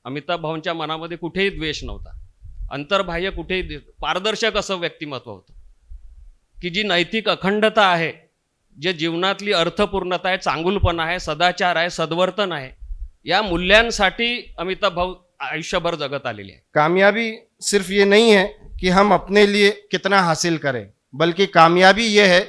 अमिताभ भाऊंच्या मनामध्ये कुठेही द्वेष नव्हता, अंतर्बाह्य कुठेही पारदर्शक असं व्यक्तिमत्व होतं की जी नैतिक अखंडता आहे, जे जीवनातली अर्थपूर्णता आहे, चांगुलपणा आहे, सदाचार आहे, सद्वर्तन आहे, या मूल्यांसाठी अमिताभ भाऊ आयुष्यभर जगत आलेले आहे. कामयाबी सिर्फ ये नहीं है कि हम अपने लिए कितना हासिल करें, बल्कि कामयाबी ये है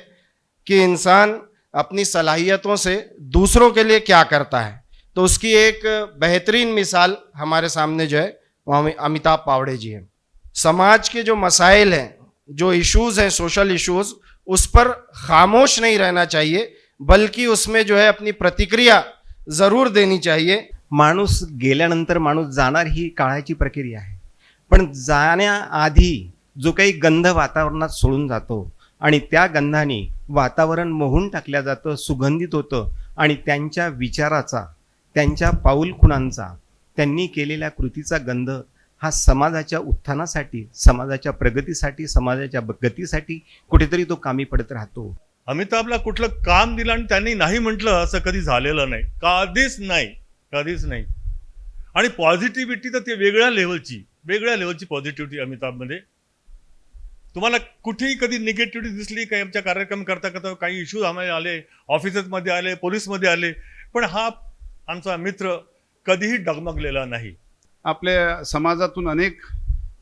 कि इंसान अपनी सलाहियतों से दूसरों के लिए क्या करता है. तो उसकी एक बेहतरीन मिसाल हमारे सामने जो है वो अमिताभ पावड़े जी हैं. समाज के जो मसाइल हैं, जो इश्यूज़ हैं, सोशल इश्यूज़, उस पर खामोश नहीं रहना चाहिए, बल्कि उसमें जो है अपनी प्रतिक्रिया ज़रूर देनी चाहिए. माणूस गेल्यानंतर माणूस जाणार ही काळाची प्रक्रिया आहे, पण जाण्याआधी जो काही गंध वातावरणात सोडून जातो आणि त्या गंधाने वातावरण मोहून टाकल्या जातं, सुगंधित होतं आणि त्यांच्या विचाराचा, त्यांच्या पाऊलखुणांचा, त्यांनी केलेल्या कृतीचा गंध हा समाजाच्या उत्थानासाठी, समाजाच्या प्रगतीसाठी, समाजाच्या गतीसाठी कुठेतरी तो कामी पडत राहतो. अमिताभला कुठलं काम दिलं आणि त्यांनी नाही म्हटलं असं कधी झालेलं नाही, कधीच नाही. आणि पॉझिटिव्हिटी तर ते वेगळ्या लेवलची पॉझिटिव्हिटी अमिताभमध्ये. तुम्हाला कुठेही कधी निगेटिव्हिटी दिसली काही आमच्या कार्यक्रम करता काही इश्यूज आम्हाला आले, ऑफिसेसमध्ये आले, पोलीसमध्ये आले, पण हा आमचा मित्र कधीही डगमगलेला नाही. आपल्या समाजातून अनेक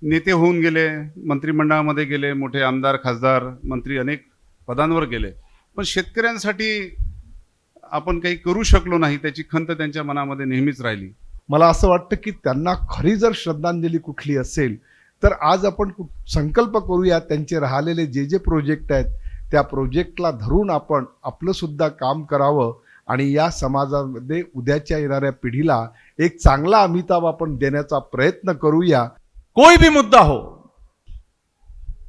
नेते होऊन गेले, मंत्रिमंडळामध्ये गेले, मोठे आमदार, खासदार, मंत्री अनेक पदांवर गेले, पण शेतकऱ्यांसाठी आपण काही करू शकलो नाही, त्याची खंत त्यांच्या मनामध्ये नेहमीच राहिली. मला असं वाटतं की त्यांना खरी जर श्रद्धांजली कुठली असेल तर आज आपण संकल्प करूया, त्यांचे राहिलेले जे प्रोजेक्ट आहेत त्या प्रोजेक्टला धरून आपण आपलं सुद्धा काम करावं आणि या समाजामध्ये उद्याच्या येणाऱ्या पिढीला एक चांगला अमिताभ आपण देण्याचा प्रयत्न करूया. कोई भी मुद्दा हो,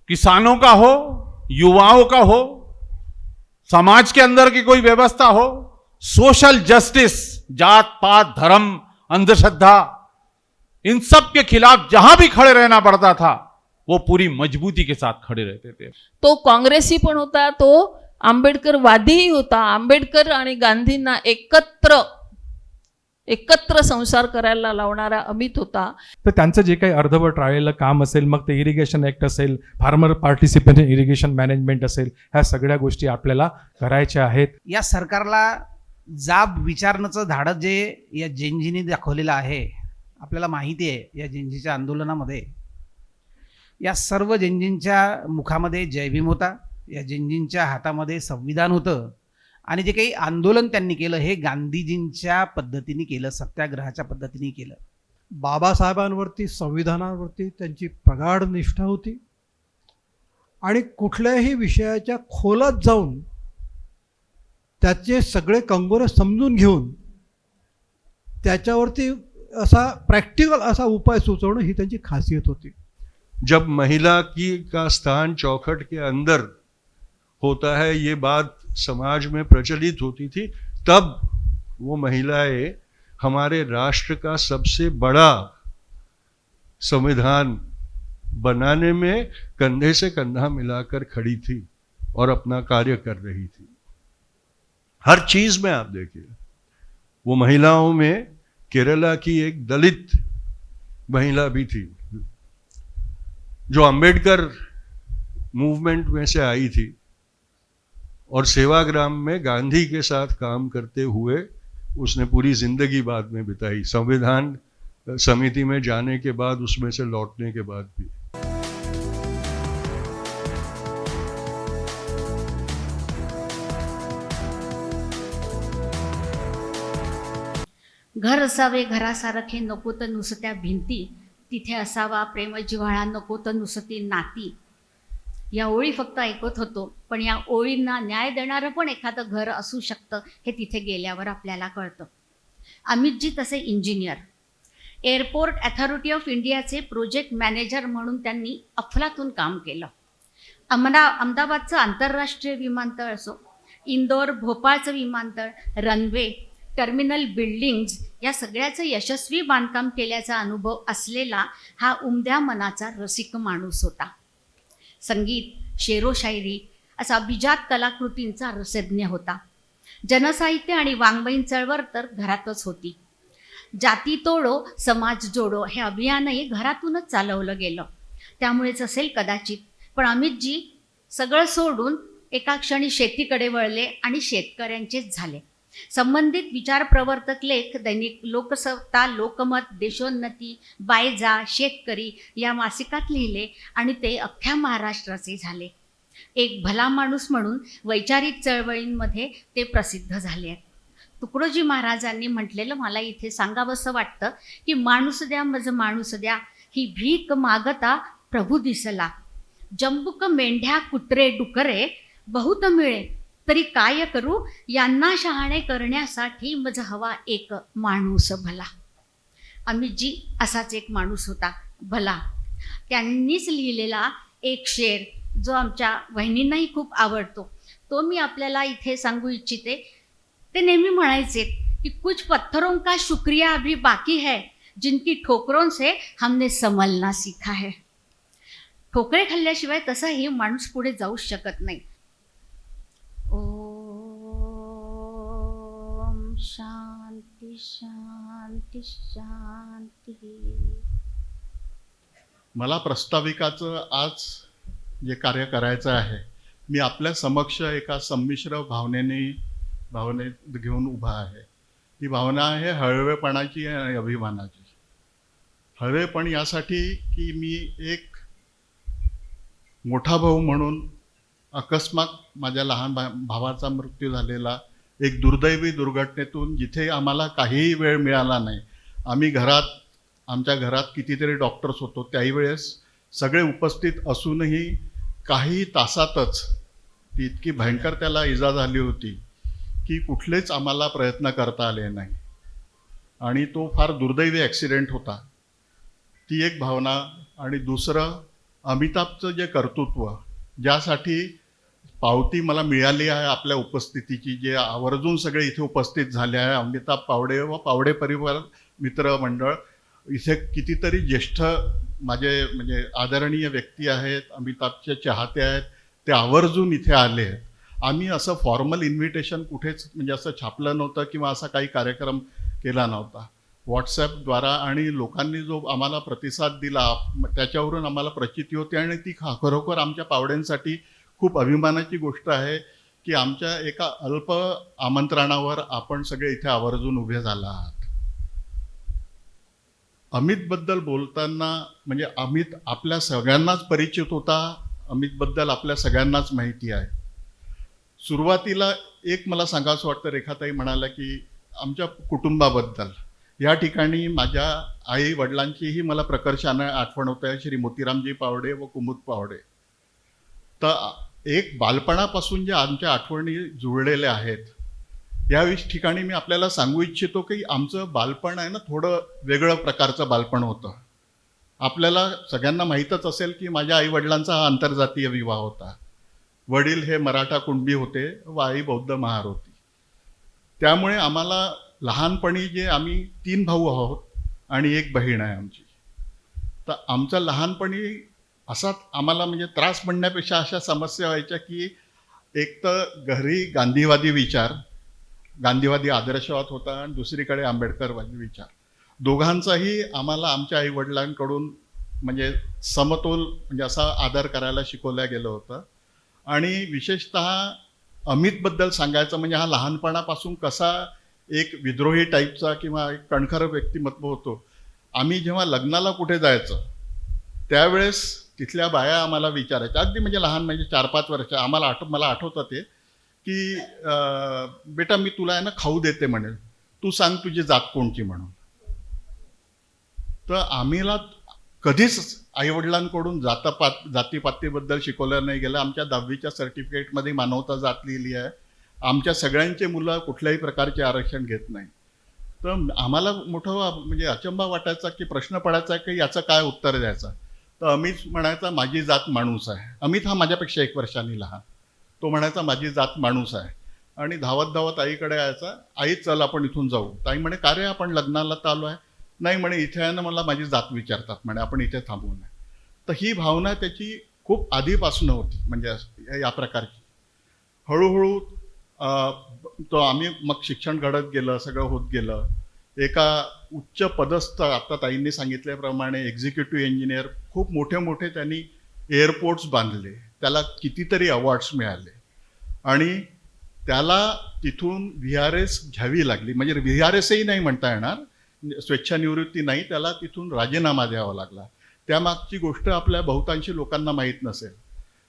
किसानों का हो, युवाओं का हो, समाज के अंदर की कोई व्यवस्था हो, सोशल जस्टिस, जात पात धर्म अंधश्रद्धा, इन सब के खिलाफ जहां भी खड़े रहना पड़ता था वो पूरी मजबूती के साथ खड़े रहते थे. तो काँग्रेसी पण होता, तो आंबेडकरवादीही होता. आंबेडकर आणि गांधींना एकत्र संसार करायला लावणारा अमित होता. तर त्यांचं जे काही अर्धवट राहिलेलं काम असेल, मग ते इरिगेशन ॲक्ट असेल, फार्मर पार्टिसिपेशन इरिगेशन मॅनेजमेंट असेल, ह्या सगळ्या गोष्टी आपल्याला करायच्या आहेत. या सरकारला जाब विचारण्याचं धाडस जे या जेनजीने दाखवलेलं आहे, आपल्याला माहिती आहे या जेनजीच्या आंदोलनामध्ये या सर्व जेनजींच्या मुखामध्ये जय भीम होता, या जेनजींच्या हातामध्ये संविधान होतं आणि जे काही आंदोलन त्यांनी केलं हे गांधीजींच्या पद्धतीने केलं, सत्याग्रहाच्या पद्धतीने केलं. बाबासाहेबांवरती, संविधानावरती त्यांची प्रगाढ निष्ठा होती आणि कुठल्याही विषयाच्या खोलात जाऊन त्याचे सगळे कंगोरे समजून घेऊन त्याच्यावरती असा प्रॅक्टिकल असा उपाय सुचवणं ही त्यांची खासियत होती. जब महिला का स्थान चौखट के अंदर होता है, ये बात समाज में प्रचलित होती थी, तब वो महिलाएं हमारे राष्ट्र का सबसे बड़ा संविधान बनाने में कंधे से कंधा मिलाकर खड़ी थी और अपना कार्य कर रही थी. हर चीज में आप देखिए, वो महिलाओं में केरला की एक दलित महिला भी थी जो अंबेडकर मूवमेंट में से आई थी और सेवाग्राम में गांधी के साथ काम करते हुए उसने पूरी जिंदगी बाद में बिताई, संविधान समिति में जाने के बाद, उसमें से लौटने के बाद भी. घर असावे घरासारखे, नको तर नुसत्या भिंती, तिथे असावा प्रेम जिव्हाळा, नको तर नुसती नाती. या ओळी फक्त ऐकत होतो, पण या ओळींना न्याय देणारं पण एखादं घर असू शकतं हे तिथे गेल्यावर आपल्याला कळतं. अमितजी तसे इंजिनियर, एअरपोर्ट अथॉरिटी ऑफ इंडियाचे प्रोजेक्ट मॅनेजर म्हणून त्यांनी अफलातून काम केलं. अहमदाबादचं आंतरराष्ट्रीय विमानतळ असो, इंदोर भोपाळचं विमानतळ, रनवे, टर्मिनल बिल्डिंग्ज या सगळ्याचं यशस्वी बांधकाम केल्याचा अनुभव असलेला हा उमद्या मनाचा रसिक माणूस होता. संगीत, शेरोशायरी असा अभिजात कलाकृतींचा रसज्ञ होता. जनसाहित्य आणि वाङ्मयीन चळवळ तर घरातच होती. जाती तोडो समाज जोडो हे अभियानही घरातूनच चालवलं गेलं. त्यामुळेच असेल कदाचित. पण अमितजी सगळं सोडून एका क्षणी शेतीकडे वळले आणि शेतकऱ्यांचेच झाले. संबंधित विचार प्रवर्तक लेख दैनिक लोकसत्ता, लोकमत, देशोन्नती, बायजा, शेतकरी या मासिकात लिहिले आणि ते अख्ख्या महाराष्ट्राचे झाले. एक भला माणूस म्हणून वैचारिक चळवळींमध्ये ते प्रसिद्ध झाले आहेत. तुकडोजी महाराजांनी म्हटलेलं मला इथे सांगावंसं वाटतं की माणूस द्या मज माणूस द्या, ही भीक मागता प्रभू दिसला. जंबुक मेंढ्या कुत्रे डुकरे बहुत मिळे, तरी काय करू यांना शहाणे करण्यासाठी मज हवा एक माणूस भला. अमितजी असाच एक माणूस होता भला. त्यांनीच लिहिलेला एक शेर जो आमच्या वहिनींनाही खूप आवडतो तो मी आपल्याला इथे सांगू इच्छिते. ते नेहमी म्हणायचे की कुछ पत्थरों का शुक्रिया अभी बाकी है, जिनकी ठोकरों से हमने संभलना सीखा है. ठोकरे खाल्ल्याशिवाय तसाही माणूस पुढे जाऊच शकत नाही. ओम शांती शांती शांती. मला प्रस्ताविकाचं आज जे कार्य करायचं आहे, मी आपल्या समक्ष एका संमिश्र भावनेत घेऊन उभा आहे. ही भावना आहे हळवेपणाची आणि अभिमानाची. हळवेपण यासाठी की मी एक मोठा भाऊ म्हणून अकस्मात माझ्या लहान भावाचा मृत्यू झालेला एक दुर्दैवी दुर्घटनेतून, जिथे आम्हाला काहीही वेळ मिळाला नाही. आम्ही आमच्या घरात कितीतरी डॉक्टर्स होतो, त्याही वेळेस सगळे उपस्थित असूनही काही तासातच ती इतकी भयंकर त्याला इजा झाली होती की कुठलेच आम्हाला प्रयत्न करता आले नाही. आणि तो फार दुर्दैवी ॲक्सिडेंट होता. ती एक भावना. आणि दुसरं अमिताभचं जे कर्तृत्व, ज्यासाठी पावती मला मिळाली आहे आपल्या उपस्थितीची, जे आवर्जून सगळे इथे उपस्थित झाले आहे, अमिताभ पावडे व पावडे परिवार मित्र मंडळ, इथे कितीतरी ज्येष्ठ माझे म्हणजे आदरणीय व्यक्ती आहेत, अमिताभचे चाहते आहेत, ते आवर्जून इथे आले आहेत. आम्ही असं फॉर्मल इन्व्हिटेशन कुठेच म्हणजे असं छापलं नव्हतं किंवा असा काही कार्यक्रम केला नव्हता. व्हॉट्सॲपद्वारा आणि लोकांनी जो आम्हाला प्रतिसाद दिला त्याच्यावरून आम्हाला प्रचिती होती. आणि ती खरोखर आमच्या पावड्यांसाठी खूप अभिमानाची गोष्ट आहे की आमच्या एका अल्प आमंत्रणावर आपण सगळे इथे आवर्जून उभे झाला आहात. अमितबद्दल बोलताना म्हणजे अमित आपल्या सगळ्यांनाच परिचित होता. अमितबद्दल आपल्या सगळ्यांनाच माहिती आहे. सुरुवातीला एक मला सांगावंसं वाटतं, रेखाताई म्हणाल्या की आमच्या कुटुंबाबद्दल. या ठिकाणी माझ्या आई वडिलांचीही मला प्रकर्षाने आठवण होत आहे, श्री मोतीरामजी पावडे व कुमुद पावडे. तर एक बालपणापासून जे आमच्या आठवणी जुळलेल्या आहेत, या ठिकाणी मी आपल्याला सांगू इच्छितो की आमचं बालपण आहे ना थोडं वेगळं प्रकारचं बालपण होतं. आपल्याला सगळ्यांना माहीतच असेल की माझ्या आईवडिलांचा हा आंतरजातीय विवाह होता. वडील हे मराठा कुणबी होते व आई बौद्ध महार होती. त्यामुळे आम्हाला लहानपणी जे आम्ही 3 भाऊ आहोत आणि एक बहीण आहे आमची, तर आमचं लहानपणी असा आम्हाला म्हणजे त्रास म्हणण्यापेक्षा अशा समस्या व्हायच्या की एक तर घरी गांधीवादी आदर्शवाद होता आणि दुसरीकडे आंबेडकरवादी विचार. दोघांचाही आम्हाला आमच्या आईवडिलांकडून म्हणजे समतोल म्हणजे असा आदर करायला शिकवलं गेलं होतं. आणि विशेषतः अमितबद्दल सांगायचं म्हणजे हा लहानपणापासून कसा एक विद्रोही टाईपचा किंवा एक कणखर व्यक्तिमत्व होतो. आम्ही जेव्हा लग्नाला कुठे जायचं त्यावेळेस तिथल्या बाया आम्हाला विचारायच्या, अगदी म्हणजे लहान म्हणजे 4-5 वर्ष. मला आठवतं ते की बेटा मी तुला आहे ना खाऊ देते म्हणेल, तू सांग तुझी जात कोणची म्हणून. तर आम्हीला कधीच आईवडिलांकडून जातीपातीबद्दल शिकवलं नाही गेलं. आमच्या 10वीच्या सर्टिफिकेटमध्ये मानवता जात लिहिली आहे. आमच्या सगळ्यांचे मुलं कुठल्याही प्रकारचे आरक्षण घेत नाही. तर आम्हाला मोठं म्हणजे अचंबा वाटायचा की प्रश्न पडायचा की याचं काय उत्तर द्यायचं. तर अमित म्हणायचा माझी जात माणूस आहे. अमित हा माझ्यापेक्षा 1 वर्षांनी लहान. तो म्हणायचा माझी जात माणूस आहे. आणि धावत धावत आईकडे यायचा, आई चल आपण इथून जाऊ. ताई म्हणे का रे आपण लग्नाला तर आलो आहे. नाही म्हणे इथे आहे ना मला माझी जात विचारतात म्हणे, आपण इथे थांबू नये. तर ही भावना त्याची खूप आधीपासून होती म्हणजे या प्रकारची. हळूहळू तो आम्ही मग शिक्षण घडत गेलं, सगळं होत गेलं. एका उच्च पदस्थ, आता ताईंनी सांगितल्याप्रमाणे एक्झिक्युटिव्ह इंजिनियर, खूप मोठे मोठे त्यांनी एअरपोर्ट्स बांधले, त्याला कितीतरी अवॉर्ड्स मिळाले आणि त्याला तिथून VRS घ्यावी लागली. म्हणजे VRSही नाही म्हणता येणार, स्वेच्छानिवृत्ती नाही, त्याला तिथून राजीनामा द्यावा लागला. त्यामागची गोष्ट आपल्या बहुतांशी लोकांना माहीत नसेल.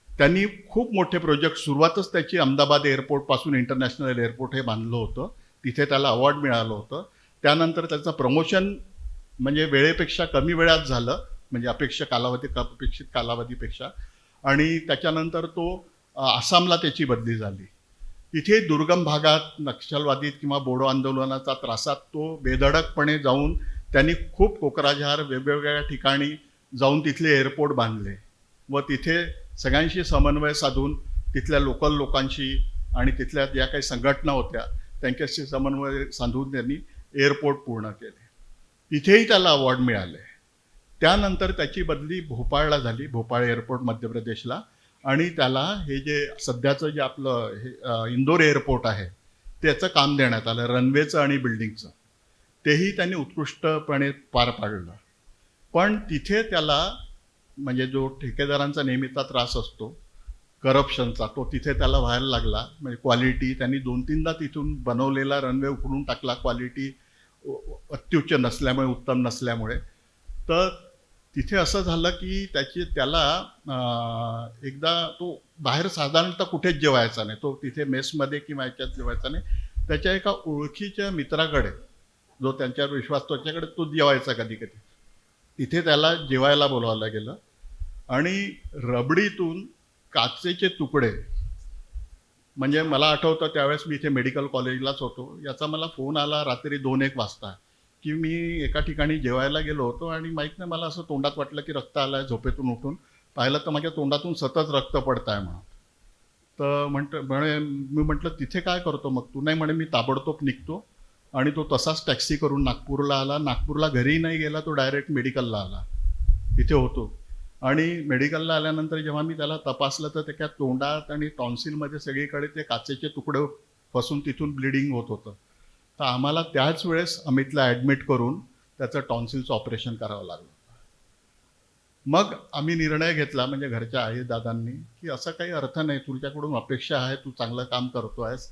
त्यांनी खूप मोठे प्रोजेक्ट, सुरुवातच त्याची अहमदाबाद एअरपोर्टपासून इंटरनॅशनल एअरपोर्ट हे बांधलं होतं, तिथे त्याला अवॉर्ड मिळालं होतं. त्यानंतर त्याचं प्रमोशन म्हणजे वेळेपेक्षा कमी वेळात झालं, म्हणजे अपेक्षित कालावधीपेक्षा, आणि त्याच्यानंतर तो आसामला त्याची बदली झाली. तिथे दुर्गम भागात नक्षलवादी किंवा बोडो आंदोलनाचा त्रासात तो बेधडकपणे जाऊन त्यांनी खूप कोकराझार वेगवेगळ्या ठिकाणी जाऊन तिथले एअरपोर्ट बांधले व तिथे सगळ्यांशी समन्वय साधून तिथल्या लोकल लोकांशी आणि तिथल्या ज्या काही संघटना होत्या त्यांच्याशी समन्वय साधून त्यांनी एअरपोर्ट पूर्ण केले. तिथेही त्याला अवॉर्ड मिळाले. त्यानंतर त्याची बदली भोपाळला झाली, भोपाळ एअरपोर्ट मध्य प्रदेशला, आणि त्याला हे जे सध्याचं जे आपलं हे इंदोर एअरपोर्ट आहे त्याचं काम देण्यात आलं, रनवेचं आणि बिल्डिंगचं. तेही त्यांनी उत्कृष्टपणे पार पाडलं. पण तिथे त्याला म्हणजे जो ठेकेदारांचा नेहमीचा त्रास असतो करप्शनचा, तो तिथे त्याला व्हायला लागला. म्हणजे क्वालिटी त्यांनी 2-3दा तिथून बनवलेला रनवे उखडून टाकला, क्वालिटी अत्युच्च नसल्यामुळे, उत्तम नसल्यामुळे. तर तिथे असं झालं की त्याला एकदा तो बाहेर साधारणतः कुठेच जेवायचा नाही, तो तिथे मेसमध्ये किंवा याच्यात जेवायचा नाही. त्याच्या एका ओळखीच्या मित्राकडे, जो त्यांच्यावर विश्वास, त्याच्याकडे तो जेवायचा कधी कधी. तिथे त्याला जेवायला बोलावलं गेलं आणि रबडीतून काचेचे तुकडे, म्हणजे मला आठवतं त्यावेळेस मी इथे मेडिकल कॉलेजलाच होतो, याचा मला फोन आला रात्री 2-1 वाजता की मी एका ठिकाणी जेवायला गेलो होतो आणि माहीत नाही मला असं तोंडात वाटलं की रक्त आलं आहे. झोपेतून उठून पाहिलं तर माझ्या तोंडातून सतत रक्त पडतं आहे म्हणून. तर मी म्हटलं तिथे काय करतो मग तू? नाही म्हणे मी ताबडतोब निघतो. आणि तो तसाच टॅक्सी करून नागपूरला आला. नागपूरला घरी नाही गेला, तो डायरेक्ट मेडिकलला आला, तिथे होतो. आणि मेडिकलला आल्यानंतर जेव्हा मी त्याला तपासलं तर त्याच्या तोंडात आणि टॉन्सिलमध्ये सगळीकडे ते काचेचे तुकडे फसून तिथून ब्लिडिंग होत होतं. तर आम्हाला त्याच वेळेस अमितला ॲडमिट करून त्याचं टॉन्सिलचं ऑपरेशन करावं लागलं. मग आम्ही निर्णय घेतला, म्हणजे घरच्या आई दादांनी, की असं काही अर्थ नाही, तुझ्याकडून अपेक्षा आहे, तू चांगलं काम करतो आहेस,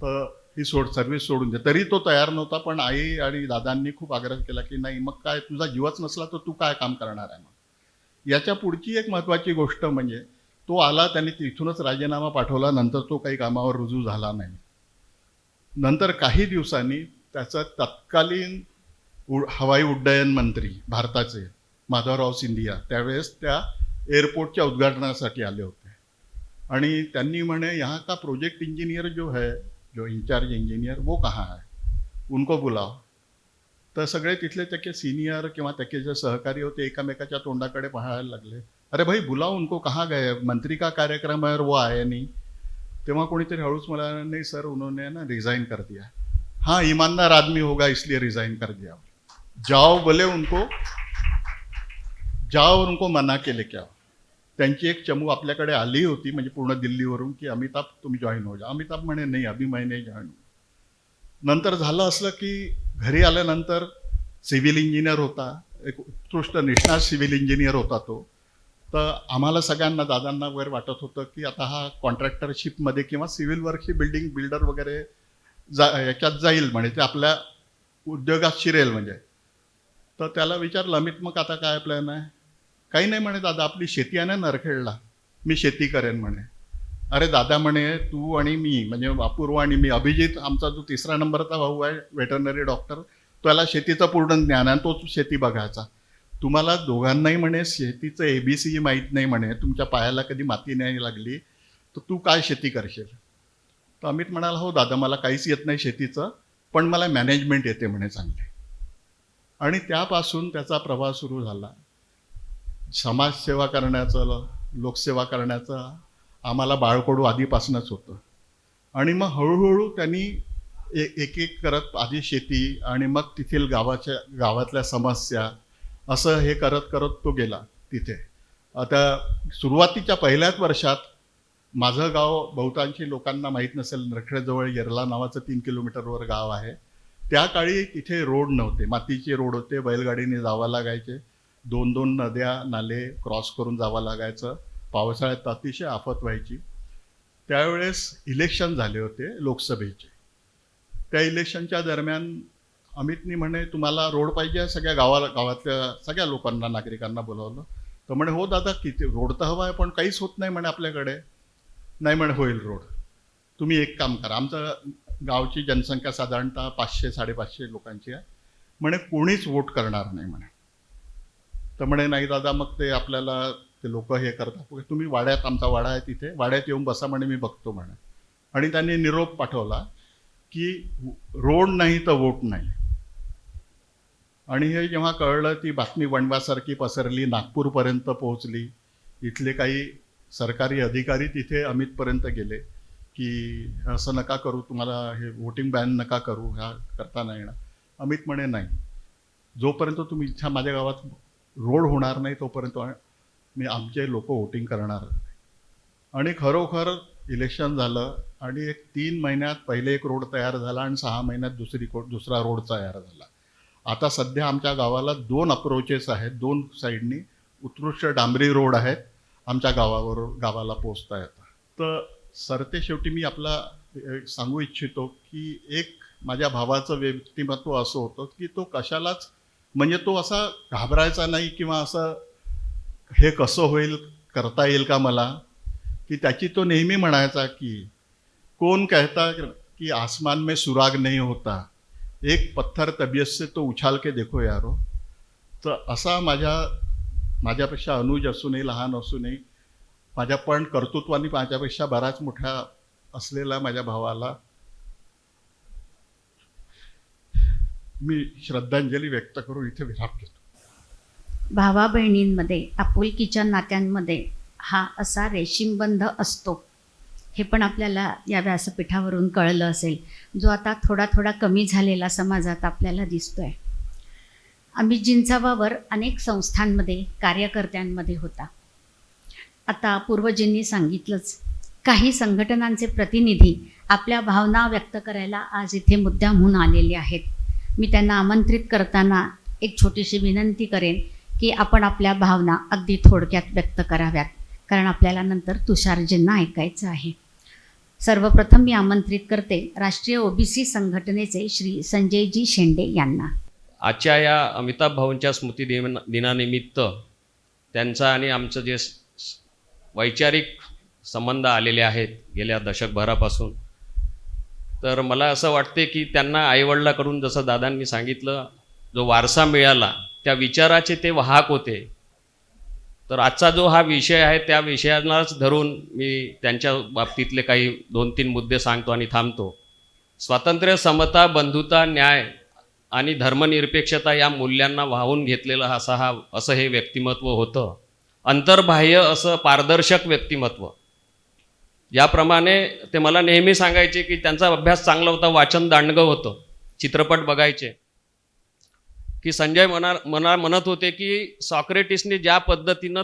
तर ही सर्व्हिस सोडून दे. तरी तो तयार नव्हता, पण आई आणि दादांनी खूप आग्रह केला की नाही, मग काय तुझा जीवच नसला तर तू काय काम करणार आहे. मग याच्या पुढची एक महत्त्वाची गोष्ट म्हणजे तो आला, त्यांनी तिथूनच राजीनामा पाठवला, नंतर तो काही कामावर रुजू झाला नाही. नंतर काही दिवसांनी त्याचं तत्कालीन हवाई उड्डयन मंत्री भारताचे माधवराव सिंधिया त्यावेळेस त्या एअरपोर्टच्या उद्घाटनासाठी आले होते आणि त्यांनी म्हणे यहाँ का प्रोजेक्ट इंजीनियर जो है, जो इंचार्ज इंजीनियर, वो कहाँ है, उनको बुलाओ. तर सगळे तिथले त्याचे सिनियर किंवा त्याचे जे सहकारी होते एकामेकाच्या तोंडाकडे पाहायला लागले. अरे भाई बुलाओ उनको, कहाँ गए, मंत्री का कार्यक्रम है और वो आए नहीं. तेव्हा कोणीतरी हळूच मला, नहीं सर उन्होंने ना रिज़ाइन कर दिया. हाँ, ईमानदार आदमी होगा इसलिए रिज़ाइन कर दिया. जाओ बोले उनको, जाओ और उनको मना के लेके आओ. त्यांची एक चमू आपल्याकडे आली होती, म्हणजे पूर्ण दिल्लीवरून, की अमिताभ तुम्ही जॉईन हो जा. अमिताभ म्हणे नाही, अभी मैं नहीं जॉईन. नंतर झालं असलं की घरी आल्यानंतर सिव्हिल इंजिनियर होता, एक उत्कृष्ट निष्णात सिव्हिल इंजिनियर होता तो. तर आम्हाला सगळ्यांना, दादांना वगैरे वाटत होतं की आता हा कॉन्ट्रॅक्टरशिपमध्ये किंवा सिव्हिल वर्कची बिल्डिंग बिल्डर वगैरे याच्यात जाईल, म्हणजे ते आपल्या उद्योगात शिरेल म्हणजे. तर त्याला विचारलं, अमित मग आता काय प्लॅन आहे? काही नाही म्हणे, दादा आपली शेती आहे ना नरखेडला, मी शेती करेन म्हणे. अरे दादा म्हणे, तू आणि मी, म्हणजे अपूर्व आणि मी, अभिजित आमचा जो 3रा नंबरचा भाऊ आहे वेटरनरी डॉक्टर, त्याला शेतीचं पूर्ण ज्ञान आहे, तो शेती बघायचा. तुम्हाला दोघांनाही म्हणे शेतीचं ABC माहीत नाही म्हणे, तुमच्या पायाला कधी माती नाही लागली तर तू काय शेती करशील? तर अमित म्हणाला, हो दादा मला काहीच येत नाही शेतीचं, पण मला मॅनेजमेंट येते म्हणे चांगले. आणि त्यापासून त्याचा प्रवास सुरू झाला. समाजसेवा करण्याचं, लोकसेवा करण्याचं आम्हाला बाळकडू आधीपासूनच होतं. आणि मग हळूहळू त्यांनी एक एक करत आधी शेती आणि मग तिथील गावातल्या समस्या, असं हे करत करत तो गेला तिथे. आता सुरुवातीच्या पहिल्याच वर्षात माझं गाव बहुतांशी लोकांना माहीत नसेल, नरखेडजवळ येरला नावाचं 3 किलोमीटरवर गाव आहे. त्या काळी तिथे रोड नव्हते, मातीचे रोड होते, बैलगाडीने जावं लागायचे, 2-2 नद्या नाले क्रॉस करून जावं लागायचं, पावसाळ्यात अतिशय आफत व्हायची. त्यावेळेस इलेक्शन झाले होते लोकसभेचे. त्या इलेक्शनच्या दरम्यान अमितनी म्हणे तुम्हाला रोड पाहिजे, सगळ्या गावातल्या सगळ्या लोकांना नागरिकांना बोलावलं. तर म्हणे हो दादा, किती रोड तर हवा आहे पण काहीच होत नाही म्हणे आपल्याकडे. नाही म्हणे होईल रोड, तुम्ही एक काम करा, आमचं गावची जनसंख्या साधारणतः 500-550 लोकांची आहे म्हणे, कोणीच वोट करणार नाही म्हणे. तर म्हणे नाही दादा, मग ते आपल्याला ते लोक हे करतात, तुम्ही वाड्यात, आमचा वाडा आहे तिथे, वाड्यात येऊन बसा म्हणे, मी बघतो म्हणे. आणि त्यांनी निरोप पाठवला की रोड नाही तर वोट नाही. आणि हे जेव्हा कळलं, ती बातमी वणव्यासारखी पसरली, नागपूरपर्यंत पोहोचली. इथले काही सरकारी अधिकारी तिथे अमितपर्यंत गेले की असं नका करू, तुम्हाला हे वोटिंग बॅन नका करू, ह्या करता नाही येणार. अमित म्हणे नाही, जोपर्यंत तुम्ही इच्छा माझ्या गावात रोड होणार नाही तोपर्यंत मी आमचे लोक वोटिंग करणार. आणि खरोखर इलेक्शन झालं आणि एक 3 महिन्यात पहिले एक रोड तयार झाला आणि 6 महिन्यात दुसरा रोड तयार झाला. आता सध्या आमच्या गावाला 2 अप्रोचेस आहेत, 2 साईडनी उत्कृष्ट डांबरी रोड आहेत, आमच्या गावाला पोचता येतं. तर सरते शेवटी मी आपला सांगू इच्छितो की एक माझ्या भावाचं व्यक्तिमत्व असं होतं की तो कशालाच, म्हणजे तो असा घाबरायचा नाही किंवा असं हे कसं होईल, करता येईल का मला, की त्याची तो नेहमी म्हणायचा की कौन कहता कि आसमान में सुराग नहीं होता, एक पत्थर तबीयत से तो उछाल के देखो यारो. तर असा माझ्यापेक्षा अनुज असूनही, लहान असूनही, माझ्या पण कर्तृत्वाने माझ्यापेक्षा बराच मोठा असलेला माझ्या भावाला मी श्रद्धांजली व्यक्त करून इथे विराम घेतो. भावा बहिणींमध्ये, आपुलकीच्या नात्यांमध्ये हा असा रेशीमबंध असतो, हे पण आपल्याला या व्यासपीठावरून कळलं असेल, जो आता थोडा थोडा कमी झालेला समाजात आपल्याला दिसतोय. अमितजींचा वावर अनेक संस्थांमध्ये, कार्यकर्त्यांमध्ये होता. आता पूर्वजींनी सांगितलंच, काही संघटनांचे प्रतिनिधी आपल्या भावना व्यक्त करायला आज इथे मुद्दामहून आलेले आहेत. मी त्यांना आमंत्रित करताना एक छोटीशी विनंती करेन की आपण आपल्या भावना अगदी थोडक्यात व्यक्त कराव्यात, कारण आपल्याला नंतर तुषारजींना ऐकायचं आहे. सर्वप्रथम मी आमंत्रित करते राष्ट्रीय ओबीसी संघटनेचे श्री संजयजी शेंडे यांना. आजच्या या अमिताभ भाऊंच्या स्मृती दिनानिमित्त त्यांचा आणि आमचं जे वैचारिक संबंध आलेले आहेत गेल्या दशकभरापासून, तर मला असं वाटते की त्यांना आईवडिलाकडून, जसं दादांनी सांगितलं, जो वारसा मिळाला त्या विचाराचे ते वाहक होते. तर आजचा जो हा विषय आहे त्या विषयालाच धरून मी त्यांच्या बाबतीतले काही 2-3 मुद्दे सांगतो आणि थांबतो. स्वातंत्र्य, समता, बंधुता, न्याय आणि धर्मनिरपेक्षता या मूल्यांना वाहून घेतलेलं असं हे व्यक्तिमत्व होतं. अंतर्बाह्य असं पारदर्शक व्यक्तिमत्व. याप्रमाणे ते मला नेहमी सांगायचे की त्यांचा अभ्यास चांगला होता, वाचन दांडगं होतं, चित्रपट बघायचे. की संजय म्हणत होते की सॉक्रेटिसने ज्या पद्धतीनं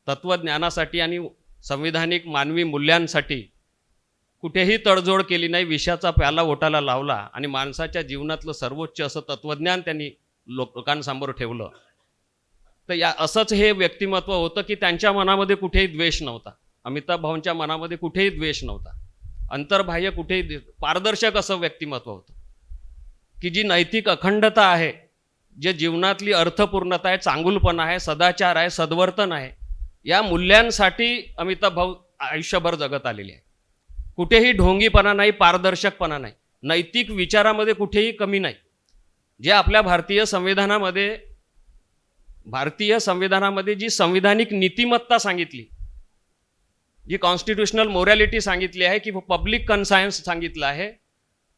तत्वज्ञानासाठी आणि संविधानिक मानवी मूल्यांसाठी कुठेही तडजोड केली नाही, विषाचा प्याला ओठाला लावला आणि माणसाच्या जीवनातलं सर्वोच्च असं तत्वज्ञान त्यांनी लोकांसमोर ठेवलं. तर असंच हे व्यक्तिमत्व होतं की त्यांच्या मनामध्ये कुठेही द्वेष नव्हता. अमिताभ भाऊंच्या मनामध्ये कुठेही द्वेष नव्हता. अंतर्बाह्य कुठेही पारदर्शक असं व्यक्तिमत्व होतं की जी नैतिक अखंडता आहे, जे जीवनातली अर्थपूर्णता आहे, चांगुलपणा आहे, सदाचार आहे, सद्वर्तन आहे, या मूल्यांसाठी अमिताभ भाऊ आयुष्यभर जगत आलेले आहे. कुठेही ढोंगीपणा नाही, पारदर्शकपणा नाही, नैतिक विचारामध्ये कुठेही कमी नाही. जे आपल्या भारतीय संविधानामध्ये जी संविधानिक नीतिमत्ता सांगितली, जी कॉन्स्टिट्यूशनल मोरॅलिटी सांगितली आहे, की पब्लिक कन्सायन्स सांगितलं आहे,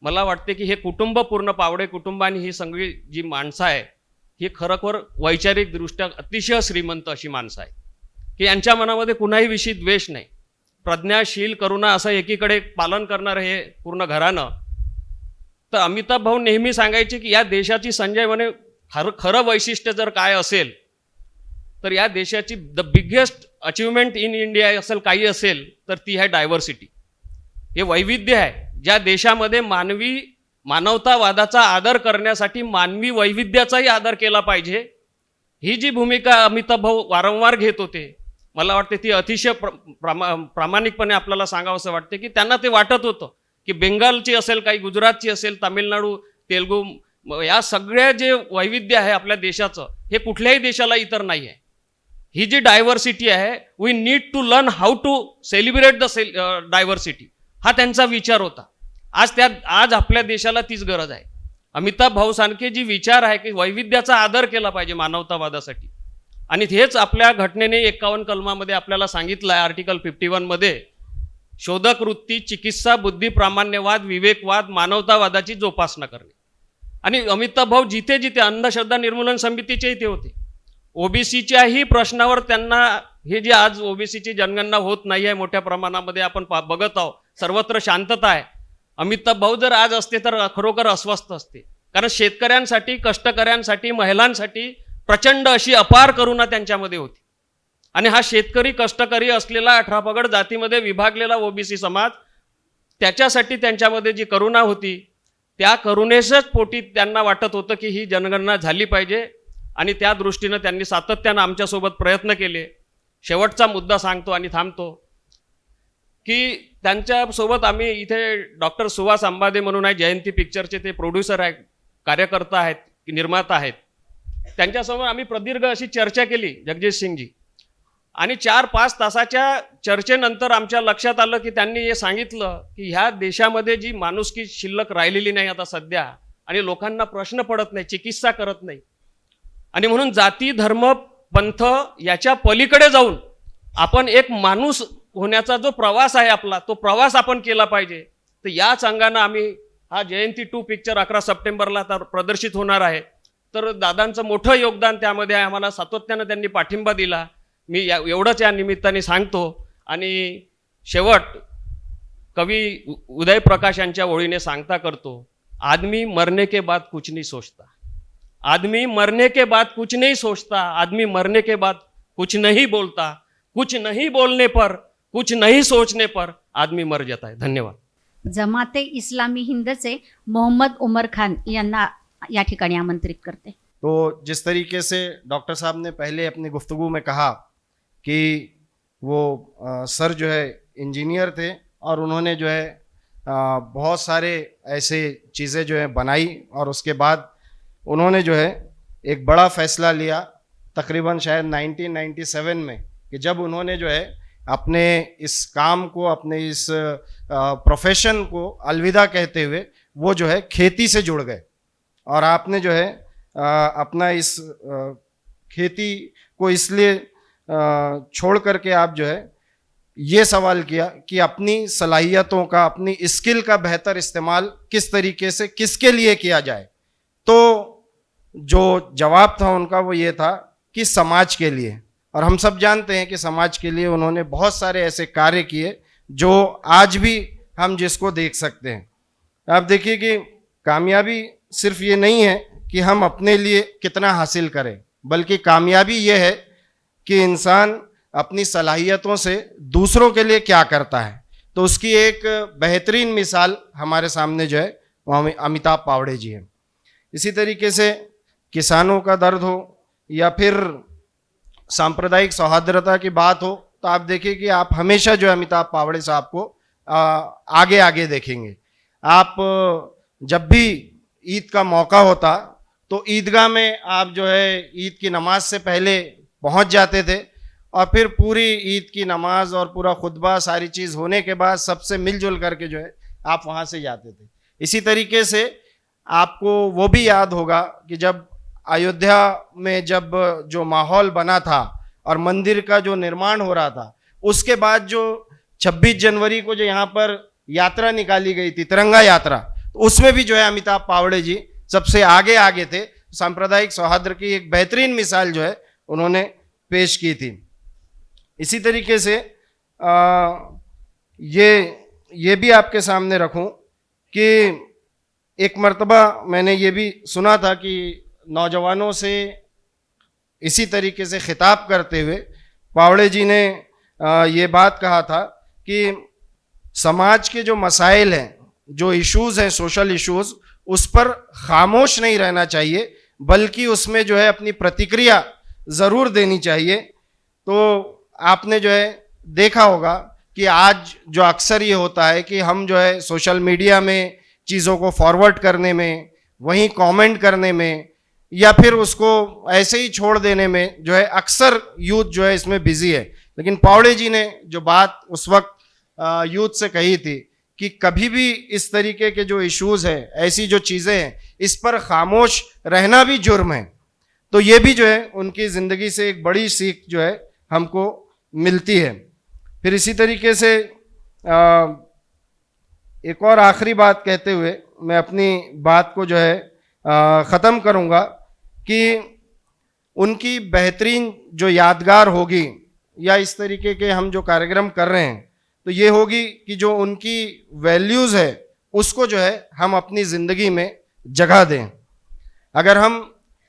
मला वाटते की हे कुटुंबपूर्ण पावडे कुटुंबाने ही सगळी जी माणसं आहे ही खरोखर वैचारिकदृष्ट्या अतिशय श्रीमंत अशी माणसं आहे की यांच्या मनामध्ये कुणाही विषयी द्वेष नाही. प्रज्ञाशील, करुणा असं एकीकडे पालन करणारं हे पूर्ण घरानं. तर अमिताभ भाऊ नेहमी सांगायचे की या देशाची, संजय म्हणे, खरं वैशिष्ट्य जर काय असेल तर या देशाची the biggest achievement in India असेल, काही असेल तर ती आहे डायव्हर्सिटी. हे वैविध्य आहे. ज्या देशामध्ये मानवतावादाचा आदर करण्यासाठी मानवी वैविध्याचाही आदर केला पाहिजे, ही जी भूमिका अमिताभ भाऊ वारंवार घेत होते, मला वाटते ती अतिशय प्रामाणिकपणे आपल्याला सांगावंसं वाटते की त्यांना ते वाटत होतं की बेंगालची असेल, काही गुजरातची असेल, तामिळनाडू, तेलुगू, या सगळ्या जे वैविध्य आहे आपल्या देशाचं, हे कुठल्याही देशाला इतर नाही आहे. ही जी डायव्हर्सिटी आहे, we need to learn how to celebrate the diversity, हा त्यांचा विचार होता. आज आपल्या देशाला तीच गरज आहे. अमिताभ भाऊ सारखे जी विचार आहे की वैविध्याचा आदर केला पाहिजे मानवतावादासाठी, आणि हेच आपल्या घटनेने 51 कलमामध्ये आपल्याला सांगितलं आहे. आर्टिकल 51 मध्ये शोधक वृत्ती, चिकित्सा, बुद्धी, प्रामाण्यवाद, विवेकवाद, मानवतावादाची जोपासना करणे. आणि अमिताभ भाऊ जिथे जिथे अंधश्रद्धा निर्मूलन समितीचे इथे होते, ओबीसीच्याही प्रश्नावर त्यांना, हे जे आज ओबीसीची जनगणना होत नाही आहे मोठ्या प्रमाणामध्ये, आपण बघत आहोत सर्वत्र शांतता आहे. अमिताभ भाऊ जर आज असते तर खरोखर अस्वस्थ असते, कारण शेतकऱ्यांसाठी, कष्टकऱ्यांसाठी, महिलांसाठी प्रचंड अशी अपार करुणा त्यांच्यामध्ये होती. आणि हा शेतकरी, कष्टकरी असलेला 18 पगड जातीमध्ये विभागलेला ओबीसी समाज, त्याच्यासाठी त्यांच्यामध्ये जी करुणा होती, त्या करुणेच्याच पोटी त्यांना वाटत होतं की ही जनगणना झाली पाहिजे, आणि त्या दृष्टीनं त्यांनी सातत्यानं आमच्यासोबत प्रयत्न केले. शेवटचा मुद्दा सांगतो आणि थांबतो की त्यांच्यासोबत आम्ही इथे डॉक्टर सुहास अंबादे म्हणून आहे, जयंती पिक्चरचे ते प्रोड्युसर आहेत, कार्यकर्ता आहेत, निर्माता आहेत, त्यांच्यासमोर आम्ही प्रदीर्घ अशी चर्चा केली, जगजित सिंगजी. आणि 4-5 तासाच्या चर्चेनंतर आमच्या लक्षात आलं की त्यांनी हे सांगितलं की ह्या देशामध्ये जी माणुसकी शिल्लक राहिलेली नाही आता सध्या, आणि लोकांना प्रश्न पडत नाही, चिकित्सा करत नाही, आणि म्हणून जाती, धर्म, पंथ याच्या पलीकडे जाऊन आपण एक माणूस होण्याचा जो प्रवास आहे आपला, तो प्रवास आपण केला पाहिजे. तर याच अंगानं आम्ही हा जयंती 2 पिक्चर 11 सप्टेंबरला तर प्रदर्शित होणार आहे. तर दादांचं मोठं योगदान त्यामध्ये आहे, आम्हाला सातत्यानं त्यांनी पाठिंबा दिला. मी एवढंच या निमित्ताने सांगतो. आणि शेवट कवी उदय प्रकाश यांच्या ओळीने सांगता करतो, आदमी मरने के बाद कुछ नहीं सोचता, आदमी मरने के बाद कुछ नहीं सोचता, आदमी मरने के बाद कुछ नहीं बोलता, कुछ नहीं बोलने पर, कुछ नहीं सोचने पर आदमी मर जाता है. धन्यवाद. जमाते इस्लामी हिंदचे मोहम्मद उमर खान यांना या ठिकाणी आमंत्रित करते. तो जिस तरीके से डॉक्टर साहब ने पहले अपनी गुफ्तगू में कहा कि वो सर जो है इंजीनियर थे, और उन्होंने जो है बहुत सारे ऐसे चीज़ें जो है बनाई, और उसके बाद उन्होंने जो है एक बड़ा फ़ैसला लिया तकरीबन शायद 1997 में, कि जब उन्होंने जो है अपने इस काम को, अपने इस प्रोफेशन को अलविदा कहते हुए वो जो है खेती से जुड़ गए. और आपने जो है अपना इस खेती को इसलिए छोड़ करके आप जो है ये सवाल किया कि अपनी सलाहियतों का, अपनी स्किल का बेहतर इस्तेमाल किस तरीके से, किसके लिए किया जाए. तो जो जवाब था उनका वो ये था कि समाज के लिए. और हम सब जानते हैं कि समाज के लिए उन्होंने बहुत सारे ऐसे कार्य किए जो आज भी हम जिसको देख सकते हैं. आप देखिए कि कामयाबी सिर्फ ये नहीं है कि हम अपने लिए कितना हासिल करें, बल्कि कामयाबी ये है कि इंसान अपनी सलाहियतों से दूसरों के लिए क्या करता है. तो उसकी एक बेहतरीन मिसाल हमारे सामने जो है वो अमिताभ पावड़े जी हैं. इसी तरीके से किसानों का दर्द हो या फिर सांप्रदायिक सौहार्दता की बात हो, तो आप देखिए कि आप हमेशा जो है अमिताभ पावड़े साहब को आगे आगे देखेंगे. आप जब भी ईद का मौका होता तो ईदगाह में आप जो है ईद की नमाज से पहले पहुंच जाते थे, और फिर पूरी ईद की नमाज और पूरा खुतबा सारी चीज़ होने के बाद सबसे मिलजुल करके जो है आप वहाँ से जाते थे. इसी तरीके से आपको वो भी याद होगा कि जब अयोध्या में जब जो माहौल बना था और मंदिर का जो निर्माण हो रहा था, उसके बाद जो 26 जनवरी को जो यहाँ पर यात्रा निकाली गई थी, तिरंगा यात्रा, तो उसमें भी जो है अमिताभ पावड़े जी सबसे आगे आगे थे. सांप्रदायिक सौहार्द की एक बेहतरीन मिसाल जो है उन्होंने पेश की थी. इसी तरीके से ये भी आपके सामने रखूं कि एक मर्तबा मैंने ये भी सुना था कि नौजवानों से इसी तरीके से खिताब करते हुए पावड़े जी ने ये बात कहा था कि समाज के जो मसाइल हैं, जो इश्यूज़ हैं, सोशल इश्यूज़, उस पर खामोश नहीं रहना चाहिए, बल्कि उसमें जो है अपनी प्रतिक्रिया ज़रूर देनी चाहिए। तो आपने जो है देखा होगा कि आज जो अक्सर ये होता है कि हम जो है सोशल मीडिया में चीज़ों को फॉरवर्ड करने में, वहीं कमेंट करने में, या फिर उसको ऐसे ही छोड़ देने में जो है अक्सर यूथ जो है इसमें बिजी है। लेकिन पावड़े जी ने जो बात उस वक्त यूथ से कही थी कि कभी भी इस तरीके के जो इश्यूज़ है, ऐसी जो चीज़ें हैं, इस पर खामोश रहना भी जुर्म है। तो ये भी जो है उनकी ज़िंदगी से एक बड़ी सीख जो है हमको मिलती है। फिर इसी तरीके से एक और आखिरी बात कहते हुए मैं अपनी बात को जो है ख़त्म करूँगा कि उनकी बेहतरीन जो यादगार होगी, या इस तरीके के हम जो कार्यक्रम कर रहे हैं, तो ये होगी कि जो उनकी वैल्यूज़ है उसको जो है हम अपनी ज़िंदगी में जगह दें। अगर हम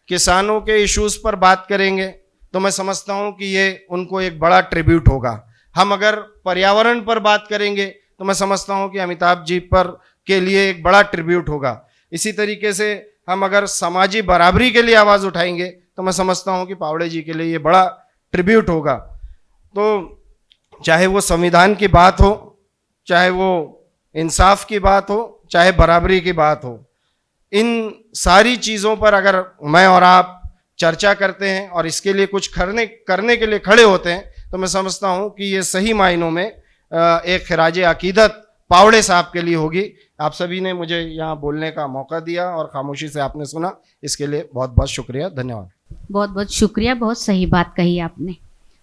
किसानों के इश्यूज़ पर बात करेंगे तो मैं समझता हूँ कि ये उनको एक बड़ा ट्रिब्यूट होगा। हम अगर पर्यावरण पर बात करेंगे तो मैं समझता हूँ कि अमिताभ जी पर के लिए एक बड़ा ट्रिब्यूट होगा। इसी तरीके से हम अगर समाजी बराबरी के लिए आवाज़ उठाएंगे तो मैं समझता हूँ कि पावड़े जी के लिए ये बड़ा ट्रिब्यूट होगा। तो चाहे वो संविधान की बात हो, चाहे वो इंसाफ की बात हो, चाहे बराबरी की बात हो, इन सारी चीज़ों पर अगर मैं और आप चर्चा करते हैं और इसके लिए कुछ करने के लिए खड़े होते हैं तो मैं समझता हूँ कि ये सही मायनों में एक खिराज अकीदत पावड़े साहब के लिए होगी। आप सभी ने मुझे यहाँ बोलने का मौका दिया और खामोशी से आपने सुना, इसके लिए बहुत बहुत शुक्रिया, धन्यवाद। बहुत बहुत शुक्रिया, बहुत सही बात कही आपने।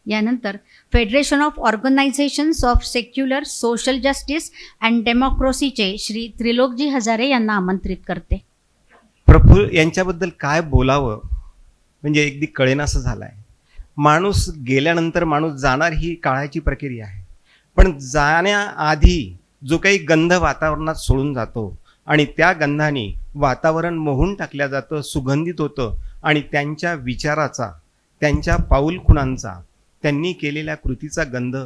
यानंतर federation of organisations of secular social justice and डेमोक्रेसीचे श्री त्रिलोकजी हजारे यांना आमंत्रित करते। प्रफुल्ल यांच्याबद्दल काय बोलावं म्हणजे अगदी कळेनासं झालं आहे। माणूस गेल्यानंतर माणूस जाणार ही काळाची प्रक्रिया आहे, पण जाण्याआधी जो काही गंध वातावरणात सोडून जातो आणि त्या गंधाने वातावरण मोहून टाकल्या जातं, सुगंधित होतं आणि त्यांच्या विचाराचा, त्यांच्या पाऊलखुणांचा, त्यांनी केलेल्या कृतीचा गंध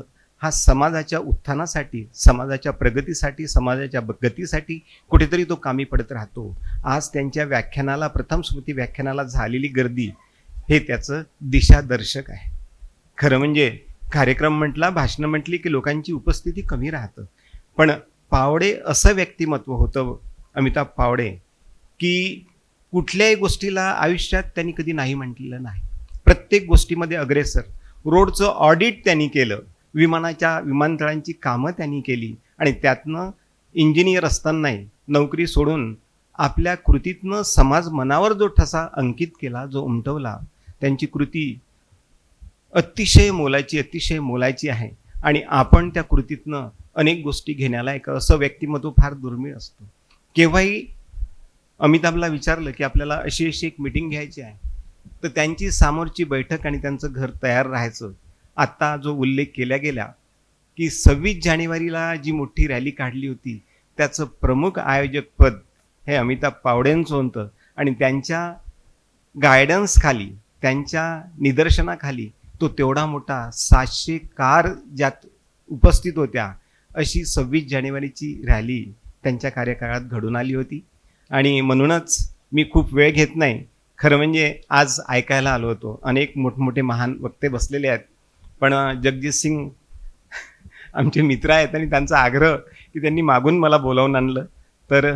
हा समाजाच्या उत्थानासाठी, समाजाच्या प्रगतीसाठी, समाजाच्या गतीसाठी कुठेतरी तो कामी पडत राहतो। आज त्यांच्या व्याख्यानाला, प्रथम स्मृती व्याख्यानाला झालेली गर्दी हे त्याचं दिशादर्शक आहे। खरं म्हणजे कार्यक्रम म्हटला, भाषणं म्हटली की लोकांची उपस्थिती कमी राहतं, पण पावडे असं व्यक्तिमत्व होतं अमिताभ पावडे की कुठल्याही गोष्टीला आयुष्यात त्यांनी कधी नाही म्हटलेलं नाही। प्रत्येक गोष्टीमध्ये अग्रेसर, रोडचं ऑडिट त्यांनी केलं, विमानतळांची कामं त्यांनी केली आणि त्यातनं इंजिनियर असतानाही नोकरी सोडून आपल्या कृतीतनं समाज मनावर जो ठसा अंकित केला, जो उमटवला, त्यांची कृती अतिशय मोलाची आहे आणि आपण त्या कृतीतनं अनेक गोष्टी घेण्याला एक असं व्यक्तिमत्व फार दुर्मिळ असतं। केव्हाही अमिताभला विचारलं की आपल्याला अशी एक मीटिंग घ्यायची आहे तर त्यांची समोरची बैठक आणि त्यांचं घर तयार राहायचं। आत्ता जो उल्लेख केला गेला की 26 जानेवारीला जी मोठी रॅली काढली होती त्याचं प्रमुख आयोजकपद हे अमिताभ पावडेंचं होतं आणि त्यांच्या गायडन्स खाली, त्यांच्या निदर्शनाखाली तो तेवढा मोठा 700 कार ज्यात उपस्थित होत्या अशी 26 जानेवारीची रॅली त्यांच्या कार्यकाळात घडून आली होती। आणि म्हणूनच मी खूप वेळ घेत नाही, खरं म्हणजे आज ऐकायला आलो होतो, अनेक मोठमोठे महान वक्ते बसलेले आहेत, पण जगजित सिंग आमचे मित्र आहेत आणि त्यांचा आग्रह की त्यांनी मागून मला बोलावून आणलं, तर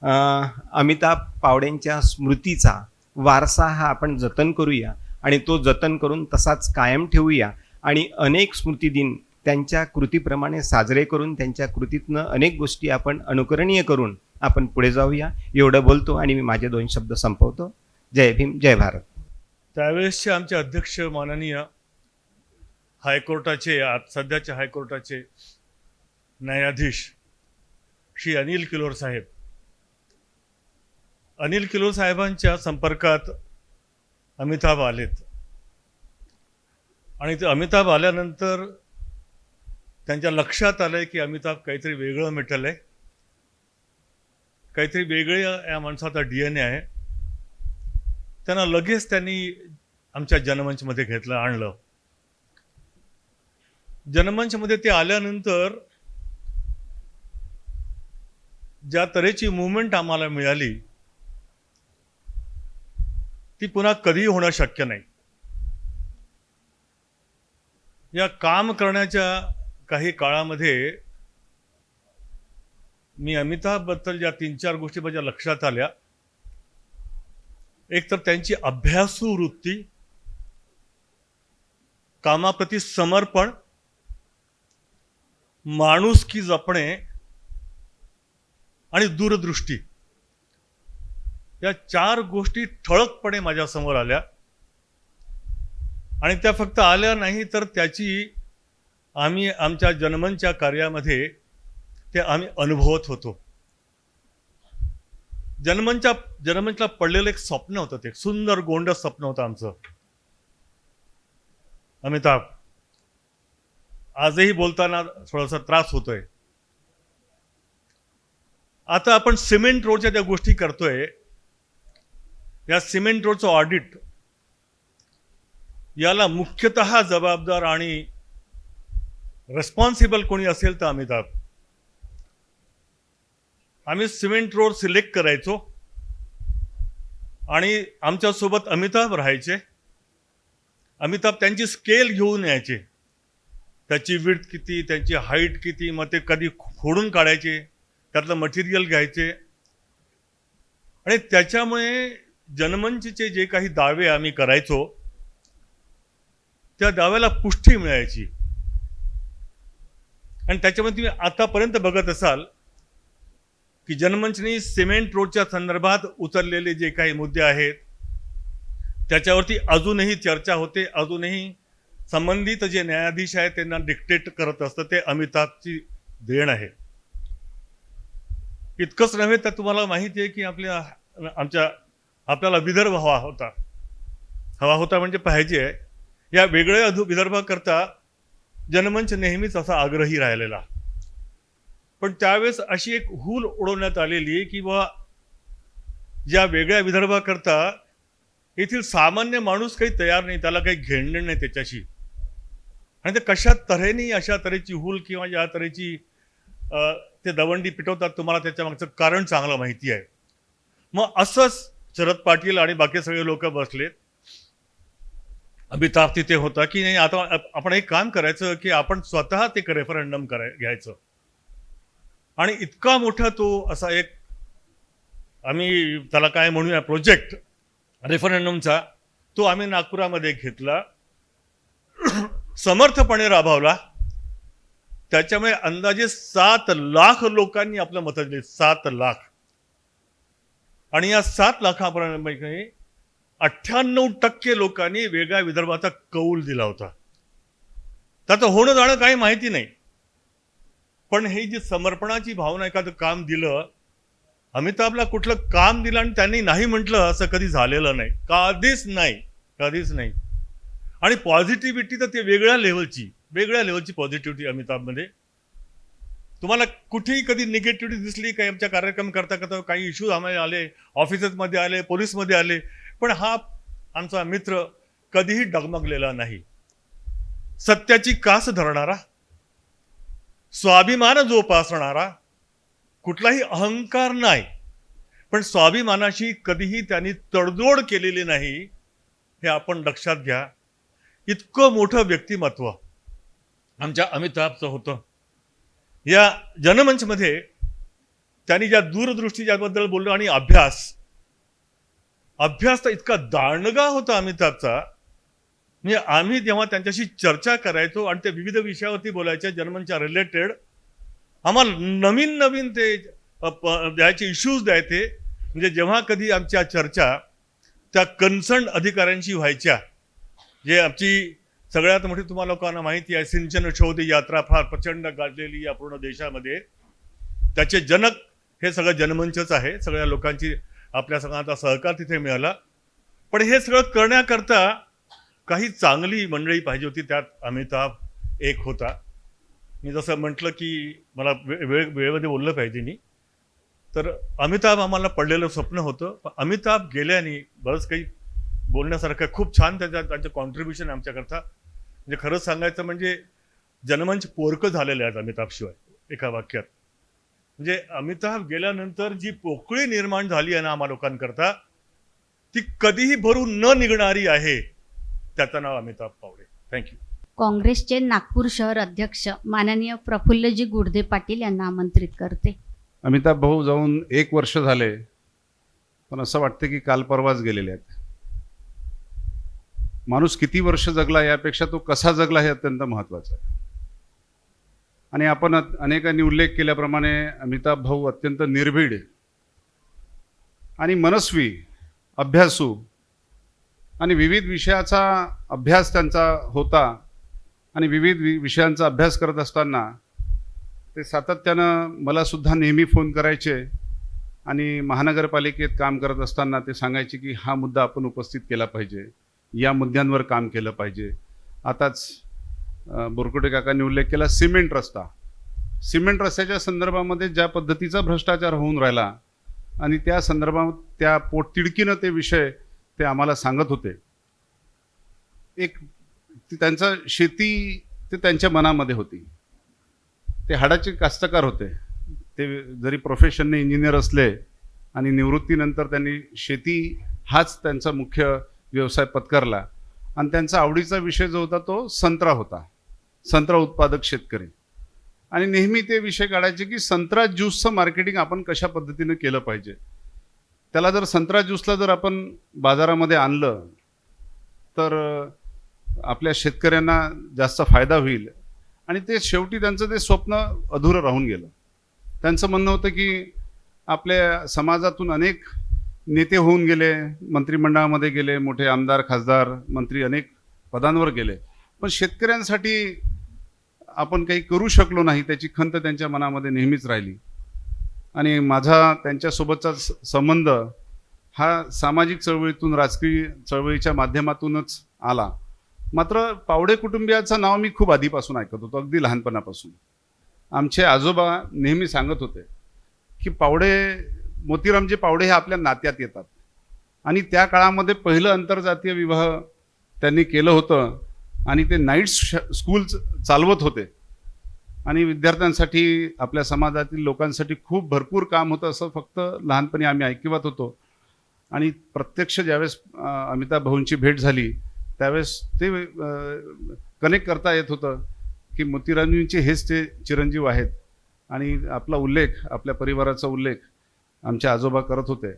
अमिताभ पावडेंच्या स्मृतीचा वारसा हा आपण जतन करूया आणि तो जतन करून तसाच कायम ठेवूया आणि अनेक स्मृतिदिन त्यांच्या कृतीप्रमाणे साजरे करून त्यांच्या कृतीतनं अनेक गोष्टी आपण अनुकरणीय करून आपण पुढे जाऊया। एवढं बोलतो आणि मी माझे 2 शब्द संपवतो। जय भीम, जय भारत। त्यावेळेसचे आमचे अध्यक्ष माननीय हायकोर्टाचे, सध्याचे हायकोर्टाचे न्यायाधीश श्री अनिल किलोर साहेब, अनिल किलोर साहेबांच्या संपर्कात अमिताभ आलेत आणि ते अमिताभ आल्यानंतर त्यांच्या लक्षात आलंय की अमिताभ काहीतरी वेगळं मिटलंय, काहीतरी वेगळे या माणसाचा DNA आहे। त्यांना लगेच त्यांनी आमच्या जनमंचमध्ये घेतलं, आणलं। जनमंचमध्ये ते आल्यानंतर ज्या तऱ्हेची मूवमेंट आम्हाला मिळाली ती पुन्हा कधीही होणं शक्य नाही. या काम करण्याच्या काही काळामध्ये मी अमिताभबद्दल ज्या 3-4 गोष्टी माझ्या लक्षात आल्या, एक तर त्यांची अभ्यासू वृत्ती, कामाप्रती समर्पण, माणुसकी जपणे आणि दूरदृष्टी, या 4 गोष्टी ठळकपणे माझ्यासमोर आल्या. आणि त्या फक्त आल्या नाही तर त्याची आम्ही आमच्या जनमनच्या कार्यामध्ये ते आम्ही अनुभवत होतो. जनमंचला पडलेलं एक स्वप्न होतं, ते सुंदर गोंड स्वप्न होतं आमचं. अमिताभ, आजही बोलताना थोडासा त्रास होतोय. आता आपण सिमेंट रोडच्या ज्या गोष्टी करतोय, या सिमेंट रोडचं ऑडिट याला मुख्यतः जबाबदार आणि रेस्पॉन्सिबल कोणी असेल तर अमिताभ. आम्ही सिमेंट रोड सिलेक्ट करायचो आणि आमच्यासोबत अमिताभ राहायचे. अमिताभ त्यांची स्केल घेऊन यायचे, त्याची विड्थ किती, त्यांची हाईट किती, मग ते कधी फोडून काढायचे, त्यातलं मटेरियल घ्यायचे. आणि त्याच्यामुळे जनमंचचे जे काही दावे आम्ही करायचो त्या दाव्याला पुष्टी मिळायची. आणि त्याच्यामध्ये तुम्ही आतापर्यंत बघत असाल की जनमंचने सिमेंट रोडच्या संदर्भात उचललेले जे काही मुद्दे आहेत त्याच्यावरती अजूनही चर्चा होते. अजूनही संबंधित जे न्यायाधीश आहेत त्यांना डिक्टेट करत असतं, ते अमिताभची देण आहे. इतकंच नव्हे तर तुम्हाला माहिती आहे की आपल्याला विदर्भ हवा होता म्हणजे पाहिजे आहे. या वेगळ्या विदर्भाकरता जनमंच नेहमीच असा आग्रही राहिलेला. पण त्यावेळेस अशी एक हूल उडवण्यात आलेली की बा ज्या वेगळ्या विदर्भाकरता येथील सामान्य माणूस काही तयार नाही, त्याला काही घेणं नाही त्याच्याशी. आणि ते कशा तऱ्हेने अशा तऱ्हेची हूल किंवा या तऱ्हेची ते दवंडी पिटवतात, तुम्हाला त्याच्या मागचं कारण चांगलं माहिती आहे. मग असंच शरद पाटील आणि बाकी सगळे लोक बसलेत. अमिताभ तिथे होता की नाही, आता आपण एक काम करायचं की आपण स्वतः ते रेफरंडम घ्यायचं. आणि इतका मोठा तो असा एक आम्ही त्याला काय म्हणूया प्रोजेक्ट रेफरंडमचा, तो आम्ही नागपुरामध्ये घेतला, समर्थपणे राबवला. त्याच्यामुळे अंदाजे 7 लाख लोकांनी आपलं मत दिले, 7 लाख. आणि या 7 लाखांपैकी 98% लोकांनी वेगळ्या विदर्भाचा कौल दिला होता. त्याचं होणं जाणं काही माहिती नाही, पण ही जी समर्पणाची भावना, एखादं काम दिलं, अमिताभला कुठलं काम दिलं आणि त्यांनी नाही म्हटलं असं कधी झालेलं नाही, कधीच नाही. आणि पॉझिटिव्हिटी तर ते वेगळ्या लेवलची पॉझिटिव्हिटी अमिताभमध्ये. तुम्हाला कुठेही कधी निगेटिव्हिटी दिसली काही आमच्या कार्यक्रम करता काही इश्यूज आम्हाला आले, ऑफिसेसमध्ये आले, पोलीसमध्ये आले, पण हा आमचा मित्र कधीही डगमगलेला नाही. सत्याची कास धरणारा, स्वाभिमान जोपासणारा, कुठलाही अहंकार नाही, पण स्वाभिमानाशी कधीही त्यांनी तडजोड केलेली नाही, हे आपण लक्षात घ्या. इतकं मोठं व्यक्तिमत्व आमच्या अमिताभचं होतं. या जनमंचमध्ये त्यांनी ज्या दूरदृष्टी ज्याबद्दल बोललो आणि अभ्यास तर इतका दांडगा होता अमिताभचा. म्हणजे आम्ही जेव्हा त्यांच्याशी चर्चा करायचो आणि ते विविध विषयावरती बोलायचे जनमंचच्या रिलेटेड, आम्हाला नवीन ते द्यायचे इश्यूज द्यायचे. म्हणजे जेव्हा कधी आमच्या चर्चा त्या कन्सर्न अधिकाऱ्यांशी व्हायच्या, जे आमची सगळ्यात मोठी तुम्हाला लोकांना माहिती आहे सिंचन शोध यात्रा फार प्रचंड गाजलेली या पूर्ण देशामध्ये, त्याचे जनक हे सगळं जनमंचच आहे. सगळ्या लोकांची आपल्या सगळ्यांचा सहकार तिथे मिळाला. पण हे सगळं करण्याकरता काही चांगली मंडळी पाहिजे होती, त्यात अमिताभ एक होता. मी जसं म्हटलं की मला वेळेमध्ये बोललं पाहिजे नाही, तर अमिताभ आम्हाला पडलेलं स्वप्न होतं. अमिताभ गेल्याने बरंच काही बोलण्यासारखं खूप छान त्यांचं कॉन्ट्रीब्युशन आमच्याकरता. म्हणजे खरंच सांगायचं म्हणजे जनमंच पोरकं झालेलं आहे अमिताभशिवाय, एका वाक्यात. म्हणजे अमिताभ गेल्यानंतर जी पोकळी निर्माण झाली आहे ना आम्हा लोकांकरता, ती कधीही भरून न निघणारी आहे. त्याचं नाव अमिताभ पावडे. थँक्यू. काँग्रेसचे नागपूर शहर अध्यक्ष माननीय प्रफुल्लजी गुडदे पाटील यांना आमंत्रित करते. अमिताभ भाऊ जाऊन 1 वर्ष झाले, पण असं वाटतं की काल परवाच गेलेले आहेत. माणूस किती वर्ष जगला यापेक्षा तो कसा जगला हे अत्यंत महत्त्वाचं आहे. आणि आपण अनेकांनी उल्लेख केल्याप्रमाणे अमिताभ भाऊ अत्यंत निर्भीड आणि मनस्वी, अभ्यासू आणि विविध विषयाचा अभ्यास त्यांचा होता. आणि विविध विषयांचा अभ्यास करत असताना ते सातत्यानं मला सुद्धा नेहमी फोन करायचे आणि महानगरपालिकेत काम करत असताना ते सांगायचे की हा मुद्दा आपण उपस्थित केला पाहिजे, या मुद्द्यांवर काम केलं पाहिजे. आताच बोरकुटे काकांनी उल्लेख केला सिमेंट रस्त्याच्या संदर्भामध्ये ज्या पद्धतीचा भ्रष्टाचार होऊन राहिला आणि त्या संदर्भात त्या पोटतिडकीनं ते विषय ते आम्हाला सांगत होते. एक त्यांचा शेती ते त्यांच्या मनामध्ये होती. ते हाडाचे कास्तकार होते. ते जरी प्रोफेशनने इंजिनियर असले आणि निवृत्तीनंतर त्यांनी शेती हाच त्यांचा मुख्य व्यवसाय पत्करला. आणि त्यांचा आवडीचा विषय जो होता तो संत्रा होता, संत्रा उत्पादक शेतकरी. आणि नेहमी ते विषय काढायचे की संत्रा ज्यूसचं मार्केटिंग आपण कशा पद्धतीनं केलं पाहिजे. त्याला जर संत्रा ज्यूसला जर आपण बाजारामध्ये आणलं तर आपल्या शेतकऱ्यांना जास्त फायदा होईल. आणि ते शेवटी त्यांचं ते स्वप्न अधुरं राहून गेलं. त्यांचं म्हणणं होतं की आपल्या समाजातून अनेक नेते होऊन गेले, मंत्रिमंडळामध्ये गेले, मोठे आमदार, खासदार, मंत्री अनेक पदांवर गेले, पण शेतकऱ्यांसाठी आपण काही करू शकलो नाही, त्याची खंत त्यांच्या मनामध्ये नेहमीच राहिली. आणि माझा त्यांच्यासोबतचा संबंध हा सामाजिक चळवळीतून, राजकीय चळवळीच्या माध्यमातूनच आला. मात्र पावडे कुटुंबियाचं नाव मी खूप आधीपासून ऐकत होतो, अगदी लहानपणापासून. आमचे आजोबा नेहमी सांगत होते की मोतीरामजी पावडे हे आपल्या नात्यात येतात. आणि त्या काळामध्ये पहिलं आंतरजातीय विवाह त्यांनी केलं होतं आणि ते नाईट स्कूल चालवत होते. आणि विद्यार्थ्यांसाठी, आपल्या समाजातील लोकांसाठी खूप भरपूर काम होतं असं फक्त लहानपणी आम्ही ऐकिवत होतो. आणि प्रत्यक्ष ज्यावेळेस अमिताभ भाऊंची भेट झाली त्यावेळेस ते कनेक्ट करता येत होतं की मोतीरामजींचे हेच ते चिरंजीव आहेत. आणि आपला उल्लेख, आपल्या परिवाराचा उल्लेख आमचे आजोबा करत होते.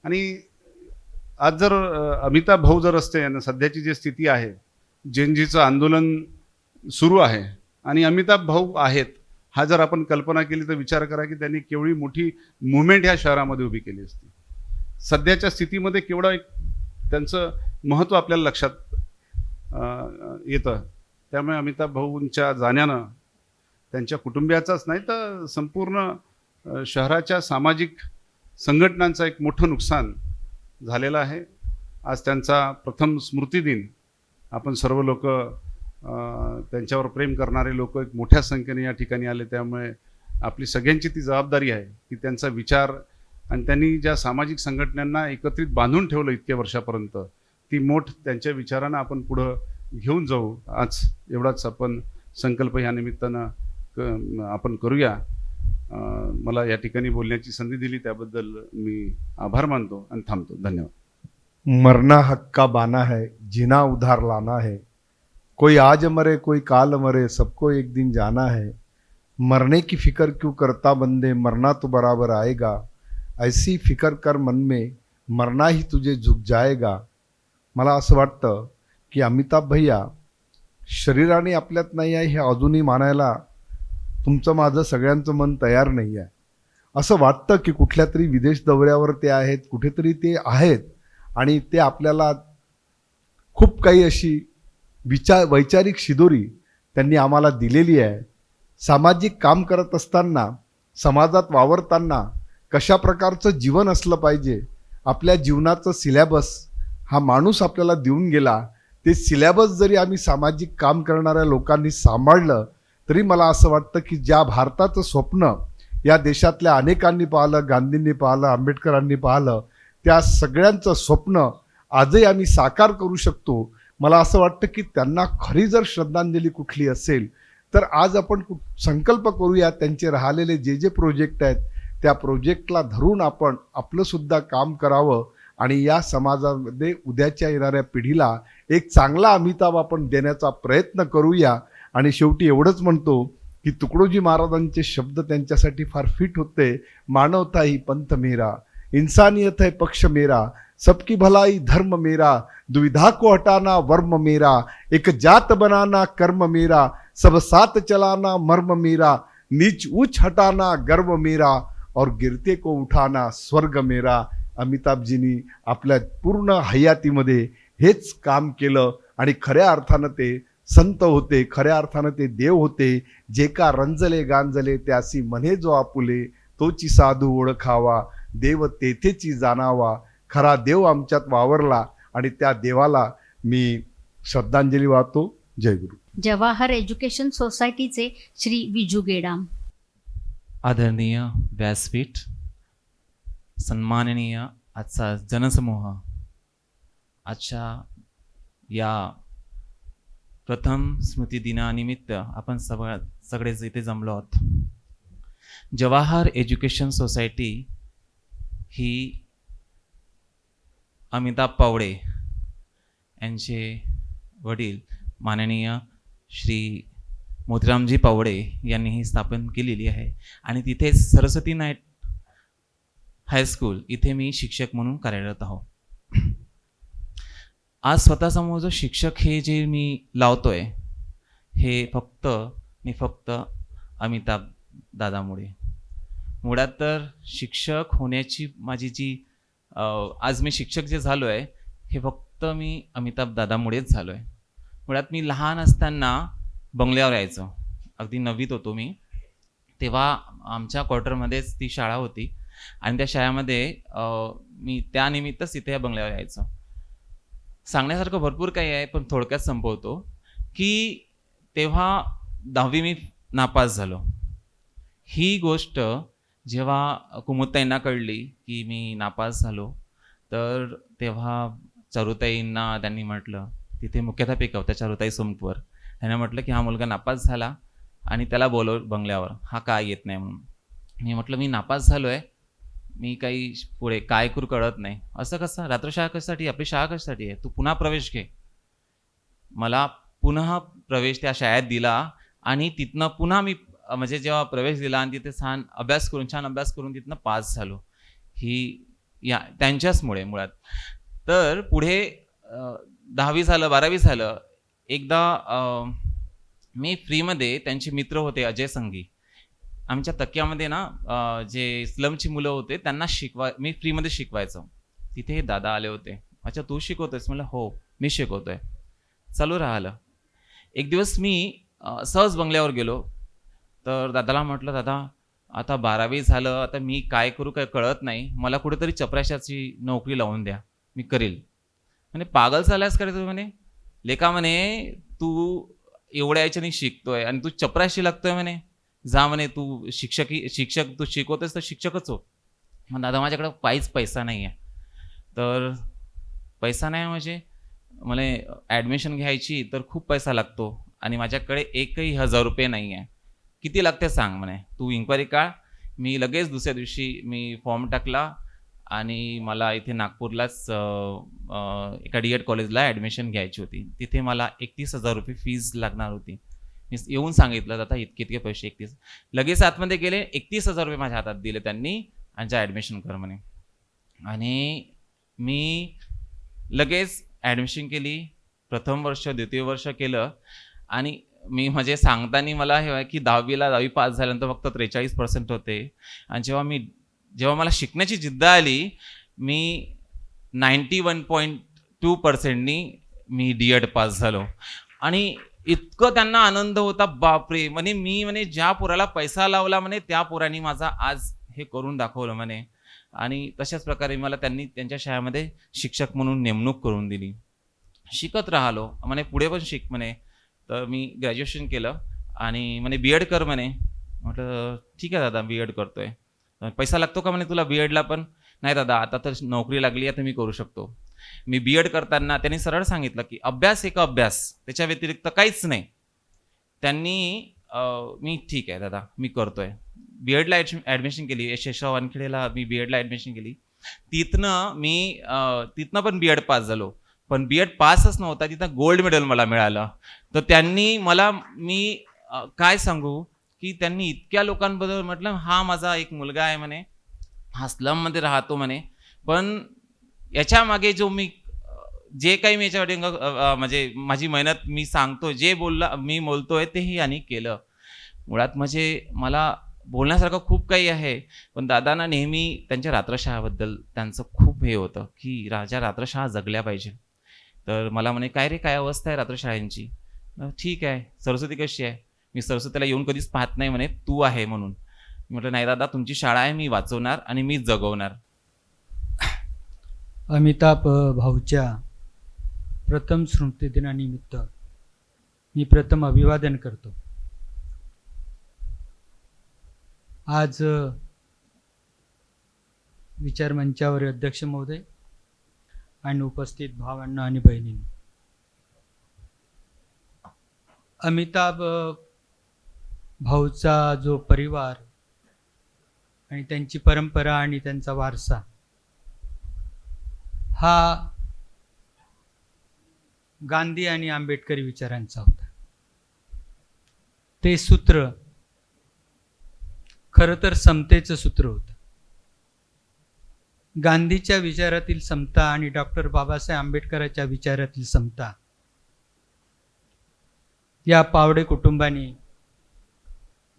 आणि आज जर अमिताभ भाऊ जर असते आणि सध्याची जी स्थिती आहे, जेनजीचं आंदोलन सुरू आहे आणि अमिताभ भाऊ आहेत, हा जर आपण कल्पना केली तर विचार करा की त्यांनी केवढी मोठी मुवमेंट ह्या शहरामध्ये उभी केली असती. सध्याच्या स्थितीमध्ये केवढं एक त्यांचं महत्त्व आपल्याला लक्षात येतं. त्यामुळे अमिताभ भाऊंच्या जाण्यानं त्यांच्या कुटुंबियाचाच नाही तर संपूर्ण शहराच्या सामाजिक संघटनांचं एक मोठं नुकसान झालेलं आहे. आज त्यांचा प्रथम स्मृतिदिन. आपण सर्व लोक, त्यांच्यावर प्रेम करणारे लोक एक मोठ्या संख्येने या ठिकाणी आले. त्यामुळे आपली सगळ्यांची ती जबाबदारी आहे की त्यांचा विचार आणि त्यांनी ज्या सामाजिक संघटनांना एकत्रित बांधून ठेवलं इतक्या वर्षापर्यंत, ती मोठ त्यांच्या विचारांना आपण पुढं घेऊन जाऊ. आज एवढाच आपण संकल्प ह्या निमित्तानं आपण करूया. मला या ठिकाणी बोलण्याची संधी दिली त्याबद्दल मी आभार मानतो आणि थांबतो. धन्यवाद. मरना हक का बाना है, जीना उधार लाना है. कोई आज मरे कोई काल मरे, सबको एक दिन जाना है. मरने की फिक्र क्यों करता बंदे, मरना तो बराबर आएगा. ऐसी फिक्र कर मन में, मरना ही तुझे झुक जाएगा. मला असं वाटतं की अमिताभ भैया शरीराने आपल्यात नाही आहे हे अजूनही मानायला तुमचं माझं सगळ्यांचं मन तयार नाही आहे. असं वाटतं की कुठल्या तरी विदेश दौऱ्यावर ते आहेत, कुठेतरी ते आहेत आणि ते आपल्याला खूप काही अशी वैचारिक शिदोरी त्यांनी आम्हाला दिलेली आहे. सामाजिक काम करत असताना, समाजात वावरताना कशा प्रकारचं जीवन असलं पाहिजे, आपल्या जीवनाचं सिलॅबस हा माणूस आपल्याला देऊन गेला. ते सिलॅबस जरी आम्ही सामाजिक काम करणाऱ्या लोकांनी सांभाळलं तरी मला असं वाटतं की ज्या भारताचं स्वप्न या देशातल्या अनेकांनी पाहिलं, गांधींनी पाहिलं, आंबेडकरांनी पाहिलं, त्या सगळ्यांचं स्वप्न आजही आम्ही साकार करू शकतो. मला असं वाटतं की त्यांना खरी जर श्रद्धांजली कुठली असेल तर आज आपण संकल्प करूया, त्यांचे राहिलेले जे प्रोजेक्ट आहेत त्या प्रोजेक्टला धरून आपण आपलंसुद्धा काम करावं आणि या समाजामध्ये उद्याच्या येणाऱ्या पिढीला एक चांगला अमिताभ आपण देण्याचा प्रयत्न करूया. आणि शेवटी एवढंच म्हणतो की तुकडोजी महाराजांचे शब्द त्यांच्यासाठी फार फिट होते. मानवता ही पंथ मेरा, इंसानियत है पक्ष मेरा, सबकी भलाई धर्म मेरा, दुविधा को हटाना वर्म मेरा, एक जात बनाना कर्म मेरा, सब साथ चलाना मर्म मेरा, नीच ऊंच हटाना गर्व मेरा और गिरते को उठाना स्वर्ग मेरा. अमिताभजींनी आपल्या पूर्ण हयातीमध्ये हेच काम केलं आणि खऱ्या अर्थानं ते संत होते, खऱ्या अर्थानं ते देव होते. जे का रंजले गांजले त्यासी म्हणे जो आपुले, तोची साधू ओळखावा, देव तेथेची जाणावा. खरा देव आमच्यात वावरला आणि त्या देवाला मी श्रद्धांजली वाहतो. जय गुरु. जवाहर एज्युकेशन सोसायटीचे श्री विजू गेडाम. आदरणीय व्यासपीठ, सन्माननीय आजचा जनसमूह, आजच्या या प्रथम स्मृती दिनानिमित्त आपण सगळेच इथे जमलो आहोत. जवाहर एज्युकेशन सोसायटी ही अमिताभ पावडे यांचे वडील माननीय श्री मोतीरामजी पावडे यांनी ही स्थापन केलेली आहे. आणि तिथे सरस्वती नाईट हायस्कूल इथे मी शिक्षक म्हणून कार्यरत आहो. आज स्वतःसमोर जो शिक्षक हे जे मी लावतोय हे फक्त अमिताभ दादामुळे. मुळात तर शिक्षक होण्याची माझी जी आज मी शिक्षक जे झालो आहे हे फक्त मी अमिताभ दादामुळेच झालो आहे. मुळात मी लहान असताना बंगल्यावर यायचो. अगदी 9वीत होतो मी, तेव्हा आमच्या क्वार्टरमध्येच ती शाळा होती आणि त्या शाळेमध्ये मी त्यानिमित्तच इथे या बंगल्यावर यायचो. सांगण्यासारखं भरपूर काही आहे, पण थोडक्यात संपवतो की तेव्हा 10वी मी नापास झालो. ही गोष्ट जेव्हा कुमुदताईंना कळली की मी नापास झालो, तर तेव्हा चारुताईंना त्यांनी म्हटलं, तिथे मुख्याध्यापिका होत्या चारुताई सोमटवर, त्यांना म्हटलं की हा मुलगा नापास झाला आणि त्याला बोलव बंगल्यावर, हा काय येत नाही म्हणून. मी म्हटलं मी नापास झालो आहे, मी काही पुढे काय करू कळत नाही. असं कसं, रात्रशाळा कशासाठी, आपली शाळा कशासाठी आहे, तू पुन्हा प्रवेश घे. मला पुन्हा प्रवेश त्या शाळेत दिला आणि तिथनं पुन्हा मी म्हणजे जेव्हा प्रवेश दिला आणि तिथे छान अभ्यास करून तिथनं पास झालो. ही या त्यांच्याचमुळे मुळात. तर पुढे 10वी झालं, 12वी झालं. एकदा मी फ्रीमध्ये, त्यांचे मित्र होते अजय संघी, आमच्या तक्क्यामध्ये ना जे स्लमची मुलं होते त्यांना मी फ्रीमध्ये शिकवायचो. तिथे दादा आले होते. अच्छा तू शिकवतोयस? म्हणलं हो मी शिकवतोय. चालू राहिलं. एक दिवस मी सहज बंगल्यावर गेलो, तर दादाला म्हटलं दादा आता 12वी झालं, आता मी काय करू काय कळत नाही, मला कुठेतरी चपराशाची नोकरी लावून द्या, मी करेल. म्हणे पागल झालायस करायचं? म्हणे लेका म्हणे तू एवढ्या याच्याने शिकतोय आणि तू चपराशी लागतोय, म्हणे जा म्हणे तू शिक्षक तू शिकवतोस तर शिक्षकच हो. मग दादा माझ्याकडं पैसा नाही आहे. तर पैसा नाही म्हणजे मला ॲडमिशन घ्यायची तर खूप पैसा लागतो आणि माझ्याकडे 1,000 रुपये नाही आहे. किती लागते सांग म्हणे, तू इन्क्वायरी काढ. मी लगेच दुसऱ्या दिवशी मी फॉर्म टाकला आणि मला इथे नागपूरलाच एका DED कॉलेजला ॲडमिशन घ्यायची होती. तिथे मला 31,000 रुपये फीज लागणार होती. मी येऊन सांगितलं आता इतके पैसे 31. लगेच आतमध्ये गेले, 31,000 रुपये माझ्या हातात दिले त्यांनी आणि जा ॲडमिशन कर म्हणे. आणि मी लगेच ॲडमिशन केली. प्रथम वर्ष द्वितीय वर्ष केलं आणि मी म्हणजे सांगताना मला हे आहे की 10वी पास झाल्यानंतर फक्त 43% होते. आणि जेव्हा मला शिकण्याची जिद्द आली, मी 91.2%नी मी DED पास झालो. आणि इतकं त्यांना आनंद होता, बापरे म्हणे ज्या पोराला पैसा लावला म्हणे त्या पोरांनी माझा आज हे करून दाखवलं म्हणे. आणि तशाच प्रकारे मला त्यांनी त्यांच्या शाळेमध्ये शिक्षक म्हणून नेमणूक करून दिली. शिकत राहिलो म्हणे, पुढे पण शिक म्हणे. तर मी ग्रॅज्युएशन केलं आणि म्हणे BED कर म्हणे. म्हटलं ठीक आहे दादा BED करतोय. पैसा लागतो का म्हणे तुला BEDला? पण नाही दादा आता तर नोकरी लागली आहे तर मी करू शकतो. मी BED करताना त्यांनी सरळ सांगितलं की अभ्यास एक अभ्यास, त्याच्या व्यतिरिक्त काहीच नाही. त्यांनी मी ठीक आहे दादा मी करतोय. BEDला ॲडमिशन केली. यशवंत वानखेडेला मी BEDला ॲडमिशन केली. तिथनं पण बी एड पास झालो, पण बी एड पासच नव्हता, तिथं गोल्ड मेडल मला मिळालं. तर त्यांनी मला, मी काय सांगू की त्यांनी इतक्या लोकांबद्दल म्हटलं, हा माझा एक मुलगा आहे म्हणे, हा स्लममध्ये राहतो म्हणे, पण याच्या मागे जे काही मी याच्यासाठी म्हणजे माझी मेहनत मी सांगतो, मी बोलतोय तेही यांनी केलं. मुळात म्हणजे मला बोलण्यासारखं खूप काही आहे, पण दादांना नेहमी त्यांच्या रात्रशहाबद्दल त्यांचं खूप हे होतं की रात्रशहा जगल्या पाहिजे. तर मला म्हणे, काय रे, काय अवस्था आहे रात्रशाळेंची? ठीक आहे, सरस्वती कशी आहे? मी सरस्वतीला येऊन कधीच पाहत नाही म्हणे, तू आहे म्हणून. म्हटलं, नाही दादा, तुमची शाळा आहे, मी वाचवणार आणि मी जगवणार. अमिताभ भाऊच्या प्रथम स्मृतिदिनानिमित्त मी प्रथम अभिवादन करतो. आज विचारमंचावर अध्यक्ष महोदय आणि उपस्थित भावांना आणि बहिणींनी, अमिताभ भाऊचा जो परिवार आणि त्यांची परंपरा आणि त्यांचा वारसा हा गांधी आणि आंबेडकरी विचारांचा होता. ते सूत्र खरं तर समतेचं सूत्र होतं. गांधीच्या विचारातील समता आणि डॉक्टर बाबासाहेब आंबेडकरांच्या विचारातील समता या पावडे कुटुंबाने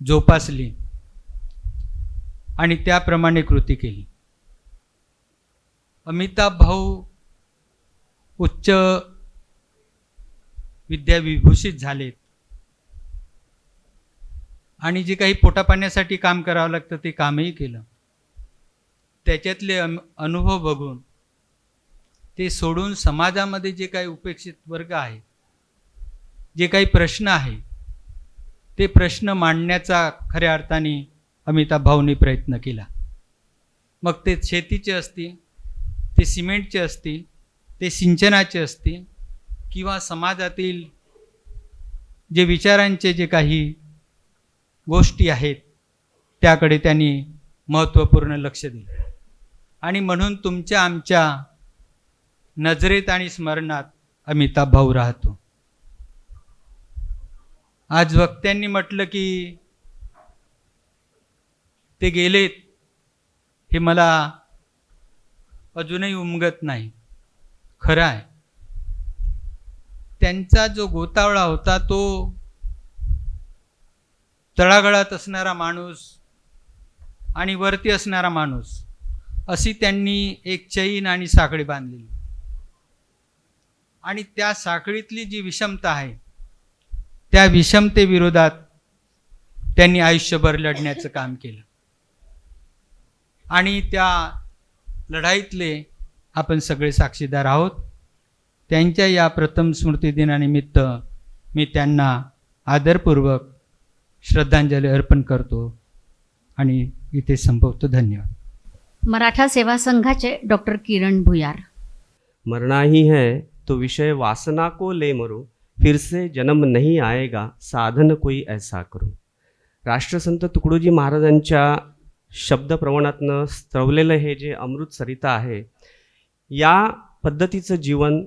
जोपासली आणि त्याप्रमाणे कृती केली. अमिताभ भाऊ उच्च विद्याविभूषित झालेत आणि जे काही पोटापाण्यासाठी काम करावं लागतं ते कामही केलं. त्याच्यातले अनुभव बघून ते सोडून समाजामध्ये जे काही उपेक्षित वर्ग आहे, जे काही प्रश्न आहे, ते प्रश्न मांडण्याचा खऱ्या अर्थाने अमिताभ भाऊंनी प्रयत्न केला. मग ते शेतीचे असतील, ते सिमेंटचे असतील, ते सिंचनाचे असतील, किंवा समाजातील जे विचारांचे जे काही गोष्टी आहेत त्याकडे त्यांनी महत्त्वपूर्ण लक्ष दिलं. आणि म्हणून तुमच्या आमच्या नजरेत आणि स्मरणात अमिताभ भाऊ राहतो. आज वक्त्यांनी म्हटलं की ते गेलेत, हे मला अजूनही उमगत नाही. खरं आहे, त्यांचा जो गोतावळा होता तो तळागाळात असणारा माणूस आणि वरती असणारा माणूस अशी त्यांनी एक चैन आणि साखळी बांधलेली. आणि त्या साखळीतली जी विषमता आहे त्या विषमतेविरोधात त्यांनी आयुष्यभर लढण्याचं काम केलं. आणि त्या लढाईतले आपण सगळे साक्षीदार आहोत. त्यांच्या या प्रथम स्मृतिदिनानिमित्त मी त्यांना आदरपूर्वक श्रद्धांजली अर्पण करतो आणि इथे संपवतो. धन्यवाद. मराठा सेवा संघाचे डॉक्टर किरण भुयार. मरना ही है तो विषय वासना को ले मरो, फिर से जन्म नहीं आएगा, साधन कोई ऐसा करो. राष्ट्रसंत तुकडोजी महाराजांच्या शब्दप्रवणातनं स्त्रवलेलं हे जे अमृत सरिता आहे, या पद्धतीचं जीवन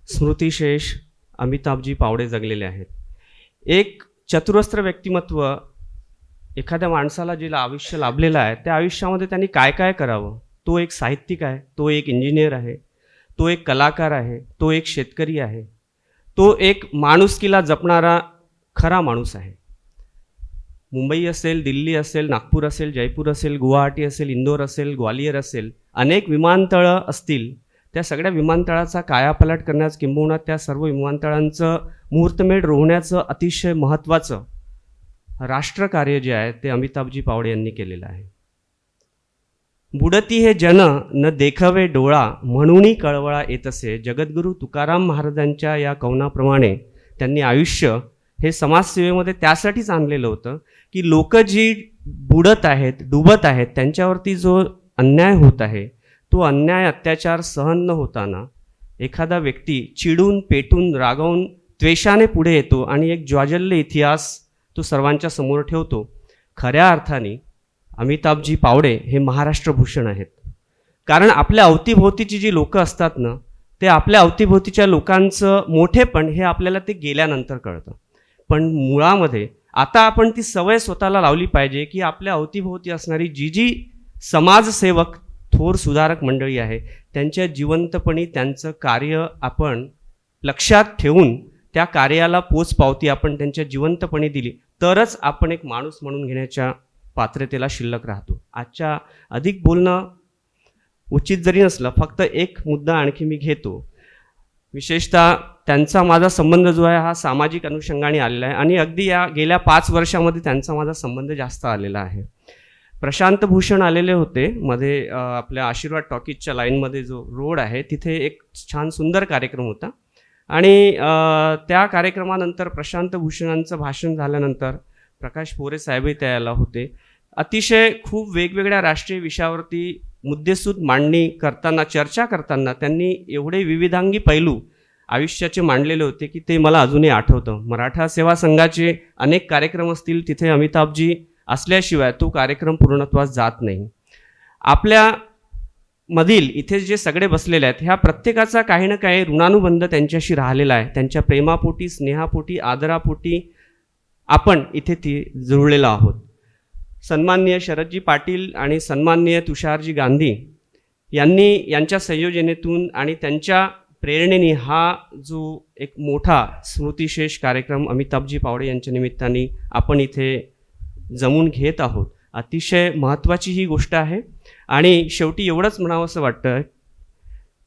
स्मृतिशेष अमिताभजी पावडे जगलेले आहेत. एक चतुरस्त्र व्यक्तिमत्व, एखाद्या माणसाला जे आयुष्य लाभलेलं आहे त्या आयुष्यामध्ये त्यांनी काय काय करावं. तो एक साहित्यिक आहे, तो एक इंजिनियर आहे, तो एक कलाकार आहे, तो एक शेतकरी आहे, तो एक माणुसकीला जपणारा खरा माणूस आहे. मुंबई असेल, दिल्ली असेल, नागपूर असेल, जयपूर असेल, गुवाहाटी असेल, इंदोर असेल, ग्वालियर असेल, अनेक विमानतळं असतील, त्या सगळ्या विमानतळाचा कायापालट करण्यास, किंबहुना त्या सर्व विमानतळांचं मुहूर्तमेढ रोवण्याचं अतिशय महत्त्वाचं राष्ट्रकार्य जे आहे ते अमिताभजी पावडे यांनी केलेलं आहे. बुडती हे जन न देखावे डोळा, म्हणूनही कळवळा येत असे. जगद्गुरू तुकाराम महाराजांच्या या कवनाप्रमाणे त्यांनी आयुष्य हे समाजसेवेमध्ये त्यासाठीच आणलेलं होतं की लोक जी बुडत आहेत, डुबत आहेत, त्यांच्यावरती जो अन्याय होत आहे तो अन्याय अत्याचार सहन न होताना एखादा व्यक्ती चिडून, पेटून, रागावून, त्वेषाने पुढे येतो आणि एक ज्वाजल्य इतिहास तो सर्वांच्या समोर ठेवतो. खऱ्या अर्थाने अमिताभजी पावडे हे महाराष्ट्रभूषण आहेत. कारण आपल्या अवतीभोवतीची जी लोकं असतात ना, ते आपल्या अवतीभोवतीच्या लोकांचं मोठेपण हे आपल्याला ते गेल्यानंतर कळतं. पण मुळामध्ये आता आपण ती सवय स्वतःला लावली पाहिजे की आपल्या अवतीभोवती असणारी जी समाजसेवक, थोर सुधारक मंडळी आहे, त्यांच्या जिवंतपणी त्यांचं कार्य आपण लक्षात ठेवून त्या कार्याला पोचपावती आपण त्यांच्या जिवंतपणी दिली तरच आपण एक माणूस म्हणून घेण्याच्या पात्रतेला शिल्लक राहतो. आजच्या अधिक बोलणं उचित जरी नसलं, फक्त एक मुद्दा आणखी मी घेतो. विशेषतः त्यांचा माझा संबंध जो आहे हा सामाजिक अनुषंगाने आलेला आहे आणि अगदी या गेल्या 5 वर्षामध्ये त्यांचा माझा संबंध जास्त आलेला आहे. प्रशांत भूषण आलेले होते मध्ये, आपल्या आशीर्वाद टॉकीजच्या लाईनमध्ये जो रोड आहे तिथे एक छान सुंदर कार्यक्रम होता आणि त्या कार्यक्रमानंतर प्रशांत भूषणांचं भाषण झाल्यानंतर प्रकाश पोरे साहेबही त्याला होते. अतिशय खूप वेगवेगळ्या राष्ट्रीय विषयावरती मुद्देसूद मांडणी करताना, चर्चा करताना त्यांनी एवढे विविधांगी पैलू आयुष्याचे मांडलेले होते की ते मला अजूनही आठवतं. मराठा सेवा संघाचे अनेक कार्यक्रम असतील, तिथे अमिताभजी असल्याशिवाय तो कार्यक्रम पूर्णत्वास जात नाही. आपल्या मधील इथे जे सगळे बसलेले आहेत ह्या प्रत्येकाचा काही ना काही ऋणानुबंध त्यांच्याशी राहिलेला आहे. त्यांच्या प्रेमापोटी, स्नेहापोटी, आदरापोटी आपण इथे ती जुळलेलो आहोत. सन्माननीय शरदजी पाटील आणि सन्माननीय तुषारजी गांधी यांच्या संयोजनेतून आणि त्यांच्या प्रेरणेने हा जो एक मोठा स्मृतिशेष कार्यक्रम अमिताभजी पावडे यांच्या निमित्ताने आपण इथे जमून घेत आहोत. अतिशय महत्त्वाची ही गोष्ट आहे. आणि शेवटी एवढंच म्हणावंसं वाटतं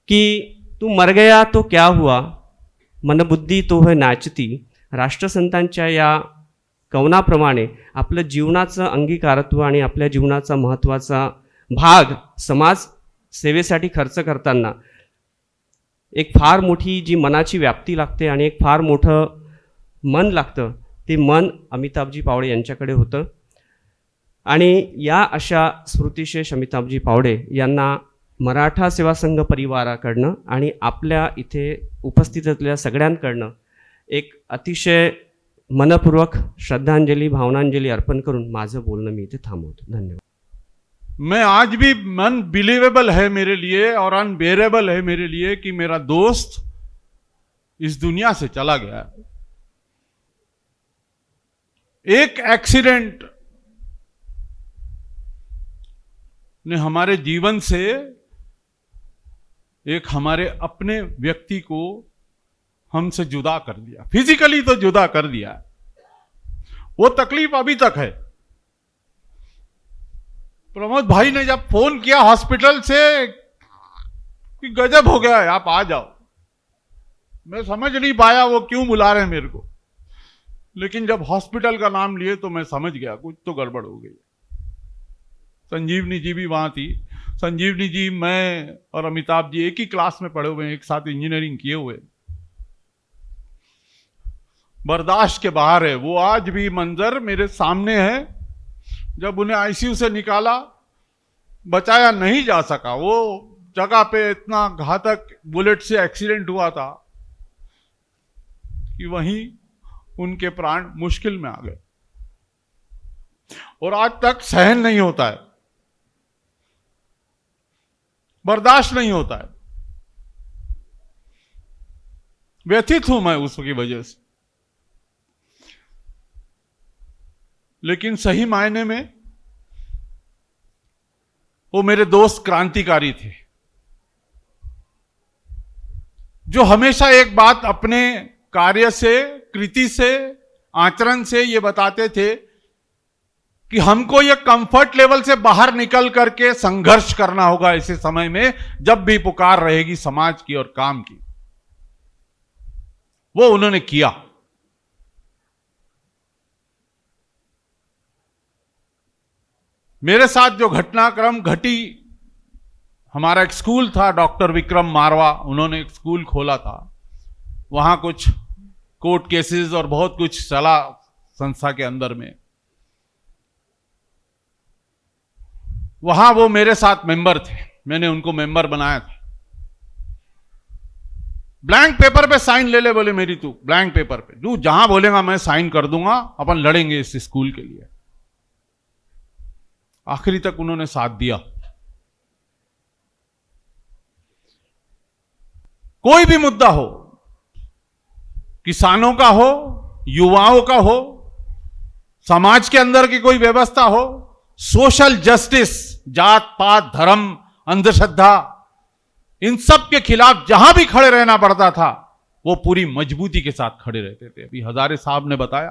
की तू मर गया तो क्या हुआ, मनबुद्धी तो है नाचती. राष्ट्रसंतांच्या या कवनाप्रमाणे आपलं जीवनाचं अंगीकारत्व आणि आपल्या जीवनाचा महत्त्वाचा भाग समाज सेवेसाठी खर्च करताना एक फार मोठी जी मनाची व्याप्ती लागते आणि एक फार मोठं मन लागतं, ते मन अमिताभजी पावडे यांच्याकडे होतं. आणि या अशा स्मृतिशेष अमिताभजी पावडे यांना मराठा सेवा संघ परिवाराकडनं आणि आपल्या इथे उपस्थित असलेल्या सगळ्यांकडनं एक अतिशय मनपूर्वक श्रद्धांजली, भावनांजली अर्पण करून माझं बोलणं मी इथे थांबवतो. धन्यवाद. मैं आज भी अनबिलीवेबल है मेरे लिए और अनबेरेबल है मेरे लिए कि मेरा दोस्त इस दुनिया से चला गया. एक एक्सीडेंट ने हमारे जीवन से एक हमारे अपने व्यक्ति को हमसे जुदा कर दिया. फिजिकली तो जुदा कर दिया, वो तकलीफ अभी तक है. प्रमोद भाई ने जब फोन किया हॉस्पिटल से कि गजब हो गया है, आप आ जाओ, मैं समझ नहीं पाया वो क्यों बुला रहे हैं मेरे को, लेकिन जब हॉस्पिटल का नाम लिए तो मैं समझ गया कुछ तो गड़बड़ हो गई. संजीवनी जी भी वहां थी. संजीवनी जी, मैं और अमिताभ जी एक ही क्लास में पढ़े हुए हैं, एक साथ इंजीनियरिंग किए हुए. बर्दाश्त के बाहर है. वो आज भी मंजर मेरे सामने है. जब उन्हें आईसीयू से निकाला, बचाया नहीं जा सका. वो जगह पे इतना घातक बुलेट से एक्सीडेंट हुआ था कि वहीं उनके प्राण मुश्किल में आ गए. और आज तक सहन नहीं होता है, बर्दाश्त नहीं होता है. व्यथित हूं मैं उसकी वजह से. लेकिन सही मायने में वो मेरे दोस्त क्रांतिकारी थे, जो हमेशा एक बात अपने कार्य से, कृति से, आचरण से ये बताते थे कि हमको ये कंफर्ट लेवल से बाहर निकल करके संघर्ष करना होगा ऐसे समय में जब भी पुकार रहेगी समाज की और काम की. वो उन्होंने किया. मेरे साथ जो घटनाक्रम घटी, हमारा एक स्कूल था, डॉक्टर विक्रम मारवा, उन्होंने एक स्कूल खोला था. वहां कुछ कोर्ट केसेस और बहुत कुछ चला संस्था के अंदर में. वहां वो मेरे साथ मेंबर थे, मैंने उनको मेंबर बनाया था. ब्लैंक पेपर पे साइन ले ले बोले मेरी, तू ब्लैंक पेपर पे तू जहां बोलेगा मैं साइन कर दूंगा, अपन लड़ेंगे इस स्कूल के लिए. आखिरी तक उन्होंने साथ दिया. कोई भी मुद्दा हो, किसानों का हो, युवाओं का हो, समाज के अंदर की कोई व्यवस्था हो, सोशल जस्टिस, जात पात धर्म अंधश्रद्धा, इन सब के खिलाफ जहां भी खड़े रहना पड़ता था वो पूरी मजबूती के साथ खड़े रहते थे। अभी हजारे साहब ने बताया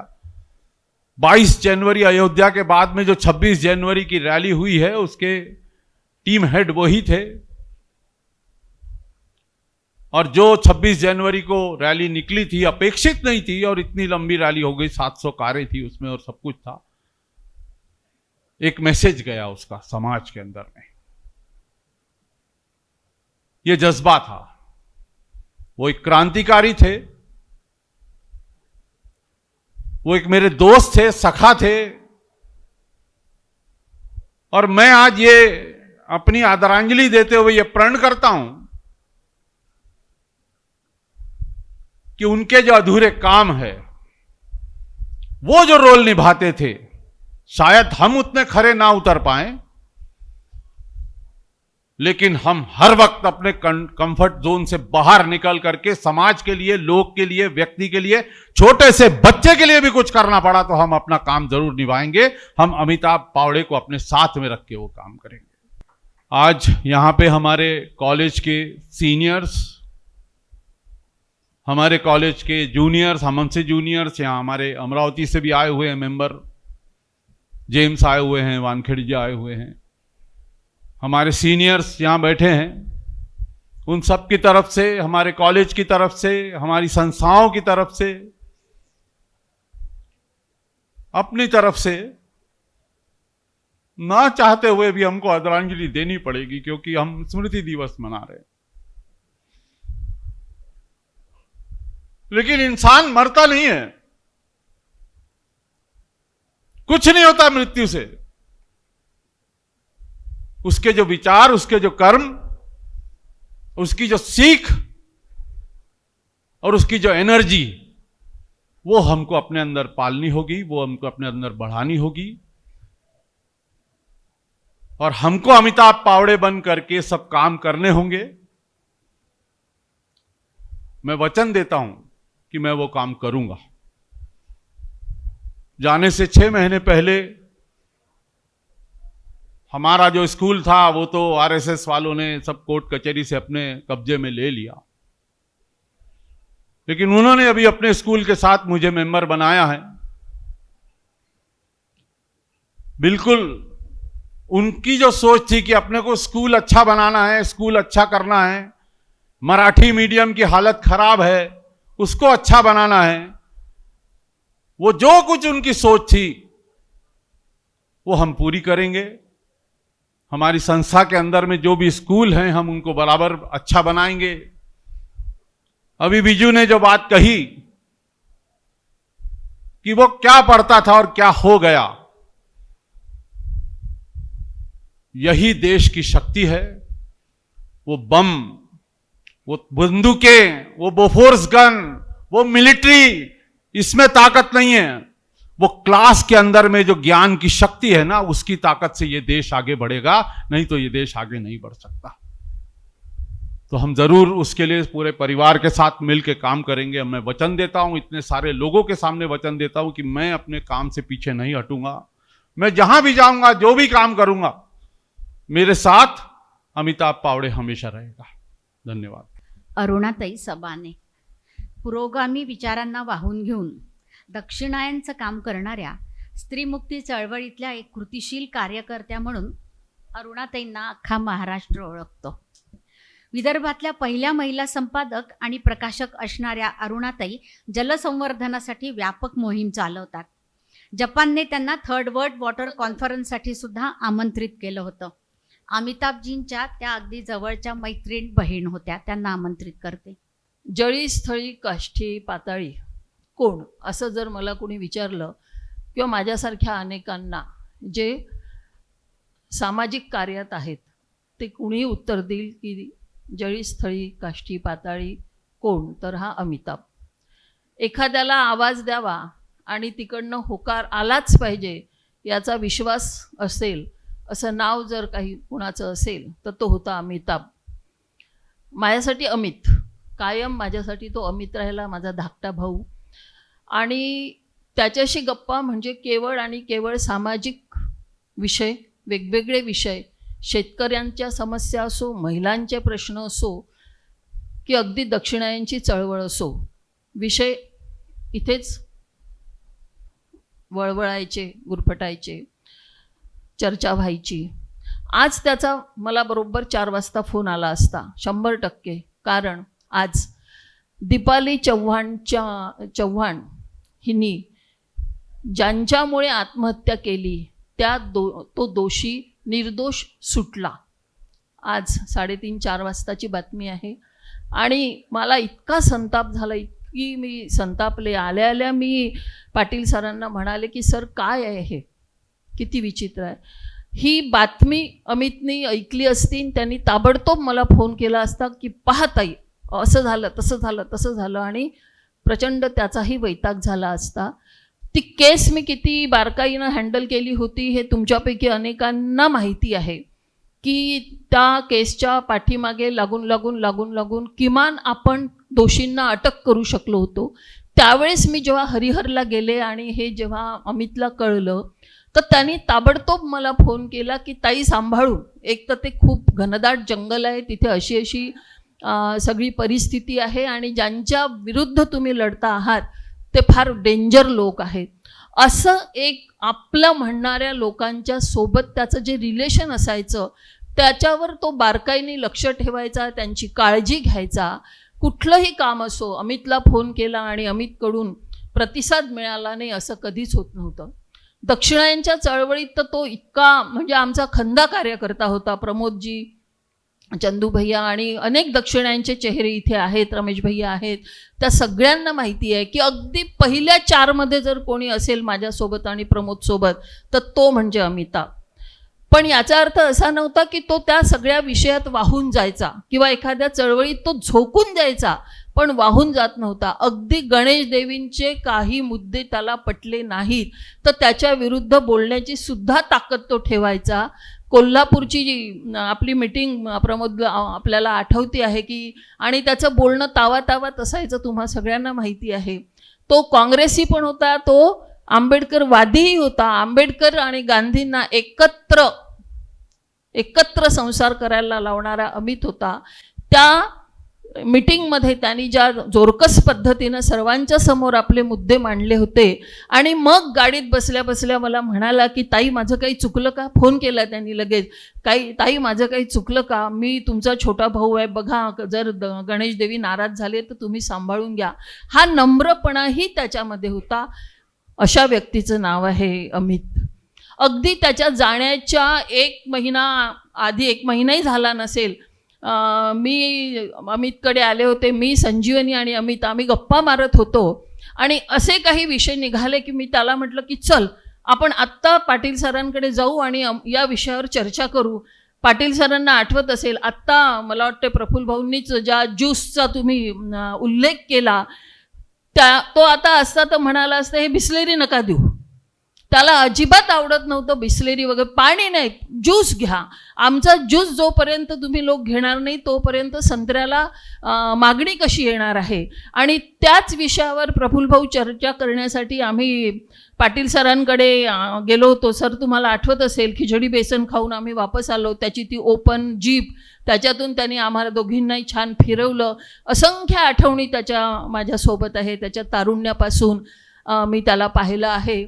22 जनवरी अयोध्या के बाद में जो 26 जनवरी की रैली हुई है उसके टीम हेड वही थे, और जो 26 जनवरी को रैली निकली थी अपेक्षित नहीं थी, और इतनी लंबी रैली हो गई, 700 कारें थी उसमें और सब कुछ था। एक मैसेज गया उसका समाज के अंदर में, ये जज्बा था। वो एक क्रांतिकारी थे, वो एक मेरे दोस्त थे, सखा थे, और मैं आज ये अपनी आदरांजलि देते हुए ये प्रण करता हूं कि उनके जो अधूरे काम है, वो जो रोल निभाते थे, शायद हम उतने खरे ना उतर पाए, लेकिन हम हर वक्त अपने कंफर्ट जोन से बाहर निकल करके समाज के लिए, लोग के लिए, व्यक्ति के लिए, छोटे से बच्चे के लिए भी कुछ करना पड़ा तो हम अपना काम जरूर निभाएंगे। हम अमिताभ पावड़े को अपने साथ में रख के वो काम करेंगे। आज यहां पे हमारे कॉलेज के सीनियर्स, हमारे कॉलेज के जूनियर्स, हमसे जूनियर्स, यहाँ हमारे अमरावती से भी आए हुए हैं मेंबर, जेम्स आए हुए हैं, वानखेड़ी जी आए हुए हैं, हमारे सीनियर्स यहाँ बैठे हैं। उन सब की तरफ से, हमारे कॉलेज की तरफ से, हमारी संस्थाओं की तरफ से, अपनी तरफ से ना चाहते हुए भी हमको आदरांजलि देनी पड़ेगी, क्योंकि हम स्मृति दिवस मना रहे हैं। लेकिन इंसान मरता नहीं है, कुछ नहीं होता मृत्यु से। उसके जो विचार, उसके जो कर्म, उसकी जो सीख और उसकी जो एनर्जी, वो हमको अपने अंदर पालनी होगी, वो हमको अपने अंदर बढ़ानी होगी, और हमको अमिताभ पावड़े बन करके सब काम करने होंगे। मैं वचन देता हूं कि मैं वो काम करूंगा। जाने से 6 महीने पहले हमारा जो स्कूल था वो तो आरएसएस वालों ने सब कोर्ट कचहरी से अपने कब्जे में ले लिया, लेकिन उन्होंने अभी अपने स्कूल के साथ मुझे मेंबर बनाया है। बिल्कुल उनकी जो सोच थी कि अपने को स्कूल अच्छा बनाना है, स्कूल अच्छा करना है, मराठी मीडियम की हालत खराब है, उसको अच्छा बनाना है, वो जो कुछ उनकी सोच थी वो हम पूरी करेंगे। हमारी संस्था के अंदर में जो भी स्कूल हैं हम उनको बराबर अच्छा बनाएंगे। अभी बिजू ने जो बात कही कि वो क्या पढ़ता था और क्या हो गया, यही देश की शक्ति है। वो बम, वो बंदूकें, वो बोफोर्स गन, वो मिलिट्री, इसमें ताकत नहीं है। वो क्लास के अंदर में जो ज्ञान की शक्ति है ना, उसकी ताकत से ये देश आगे बढ़ेगा, नहीं तो ये देश आगे नहीं बढ़ सकता। तो हम जरूर उसके लिए पूरे परिवार के साथ मिलकर काम करेंगे। मैं वचन देता हूं, इतने सारे लोगों के सामने वचन देता हूं कि मैं अपने काम से पीछे नहीं हटूंगा। मैं जहां भी जाऊंगा, जो भी काम करूंगा, मेरे साथ अमिताभ पावड़े हमेशा रहेगा। धन्यवाद। अरुणाताई सबाने पुरोगामी विचारांना वाहून घेऊन दक्षिणायनचं काम करणाऱ्या स्त्रीमुक्ती चळवळीतल्या एक कृतिशील कार्यकर्त्या म्हणून अरुणाताईंना अख्खा महाराष्ट्र ओळखतो। विदर्भातल्या पहिल्या महिला संपादक आणि प्रकाशक असणाऱ्या अरुणाताई जलसंवर्धनासाठी व्यापक मोहीम चालवतात। जपानने त्यांना 3rd वर्ल्ड वॉटर कॉन्फरन्ससाठी सुद्धा आमंत्रित केलं होतं। अमिताभजींच्या त्या अगदी जवळच्या मैत्रीण बहीण होत्या, त्यांना आमंत्रित करते। जळी स्थळी काष्ठी पाताळी कोण, असं जर मला कोणी विचारलं किंवा माझ्यासारख्या अनेकांना जे सामाजिक कार्यात आहेत ते कुणीही उत्तर देईल की जळी स्थळी काष्ठी पाताळी कोण, तर हा अमिताभ। एखाद्याला आवाज द्यावा आणि तिकडनं होकार आलाच पाहिजे याचा विश्वास असेल, असं नाव जर काही कुणाचं असेल तर तो होता अमिताभ। माझ्यासाठी अमित, कायम माझ्यासाठी तो अमित राहिला, माझा धाकटा भाऊ. आणि त्याच्याशी गप्पा म्हणजे केवळ आणि केवळ सामाजिक विषय, वेगवेगळे विषय, शेतकऱ्यांच्या समस्या असो, महिलांचे प्रश्न असो, की अगदी दक्षिणायनची चळवळ असो, विषय इथेच वळवळायचे, गुरफटायचे, चर्चा व्हायची. आज त्याचा मला बरोबर 4 वाजता फोन आला असता 100%. कारण आज दीपाली चव्हाण हिनी ज्यांच्यामुळे आत्महत्या केली तो दोषी निर्दोष सुटला. आज 3:30-4 वाजताची बातमी आहे. आणि मला इतका संताप झाला, इतकी मी संतापले. आल्या मी पाटील सरांना म्हणाले की सर काय आहे हे, किती विचित्र आहे. ही बातमी अमितनी ऐकली असती, त्यांनी ताबडतोब मला फोन केला असता की पहा ताई असं झालं, तसं झालं आणि प्रचंड त्याचाही वैताग झाला असता. ती केस मी किती बारकाईनं हँडल केली होती हे तुमच्यापैकी अनेकांना माहिती आहे की त्या केसच्या पाठीमागे लागून किमान आपण दोषींना अटक करू शकलो होतो. त्यावेळेस मी जेव्हा हरिहरला गेले आणि हे जेव्हा अमितला कळलं तर त्यांनी ताबडतोब मला फोन केला की ताई सांभाळून, एक तर ते खूप घनदाट जंगल आहे, तिथे अशी सगळी परिस्थिती आहे आणि ज्यांच्या विरुद्ध तुम्ही लढता आहात ते फार डेंजर लोक आहेत. असं एक आपलं म्हणणाऱ्या लोकांच्या सोबत त्याचं जे रिलेशन असायचं त्याच्यावर तो बारकाईने लक्ष ठेवायचा, त्यांची काळजी घ्यायचा. कुठलंही काम असो, अमितला फोन केला आणि अमितकडून प्रतिसाद मिळाला नाही असं कधीच होत नव्हतं. दक्षिणायनच्या चळवळीत तर तो इतका म्हणजे आमचा खंदा कार्यकर्ता होता. प्रमोदजी, चंदू भैया आणि अनेक दक्षिणायनचे चेहरे इथे आहेत, रमेश भैया आहेत, त्या सगळ्यांना माहिती आहे की अगदी पहिल्या 4 मध्ये जर कोणी असेल माझ्यासोबत आणि प्रमोदसोबत तर तो म्हणजे अमिताभ. पण याचा अर्थ असा नव्हता की तो त्या सगळ्या विषयात वाहून जायचा किंवा एखाद्या चळवळीत तो झोकून जायचा, पण वाहून जात नव्हता. अगदी गणेश देवींचे काही मुद्दे त्याला पटले नाहीत तर त्याच्या विरुद्ध बोलण्याची सुद्धा ताकद तो ठेवायचा. कोल्हापूरची जी आपली मीटिंग प्रमोद आपल्याला आठवती आहे की, आणि त्याचं बोलणं तावातावात असायचं, तुम्हा सगळ्यांना माहिती आहे. तो काँग्रेसी पण होता, तो आंबेडकरवादीही होता. आंबेडकर आणि गांधींना एकत्र संसार करायला लावणारा अमित होता. त्या मीटिंगमध्ये त्यांनी ज्या जोरकस पद्धतीनं सर्वांच्या समोर आपले मुद्दे मांडले होते आणि मग गाडीत बसल्या बसल्या मला म्हणाला की ताई माझं काही चुकलं का. फोन केला त्यांनी लगेच, ताई माझं काही चुकलं का, मी तुमचा छोटा भाऊ आहे, बघा जर गणेश देवी नाराज झाले तर तुम्ही सांभाळून घ्या. हा नम्रपणाही त्याच्यामध्ये होता. अशा व्यक्तीचं नाव आहे अमित. अगदी त्याच्या जाण्याच्या 1 महिना आधी, 1 महिनाही झाला नसेल, मी अमितकडे आले होते. मी, संजीवनी आणि अमित आम्ही गप्पा मारत होतो आणि असे काही विषय निघाले की मी त्याला म्हटलं की चल आपण आत्ता पाटील सरांकडे जाऊ आणि या विषयावर चर्चा करू. पाटील सरांना आठवत असेल, आत्ता मला वाटते प्रफुल्ल भाऊंनीच ज्या ज्यूसचा तुम्ही उल्लेख केला तो आता असता तर म्हणाला असता हे बिस्लेरी नका देऊ. त्याला अजिबात आवडत नव्हतं बिस्लेरी वगैरे, पाणी नाही, ज्यूस घ्या. आमचा ज्यूस जोपर्यंत तुम्ही लोक घेणार नाही तोपर्यंत संत्र्याला मागणी कशी येणार आहे. आणि त्याच विषयावर प्रफुल्ल भाऊ चर्चा करण्यासाठी आम्ही पाटील सरांकडे गेलो होतो. सर तुम्हाला आठवत असेल खिचडी बेसन खाऊन आम्ही वापस आलो, त्याची ती ओपन जीप, त्याच्यातून त्यांनी आम्हाला दोघींनाही छान फिरवलं. असंख्य आठवणी माझ्यासोबत आहे, त्याच्या तारुण्यापासून मी त्याला पाहिलं आहे.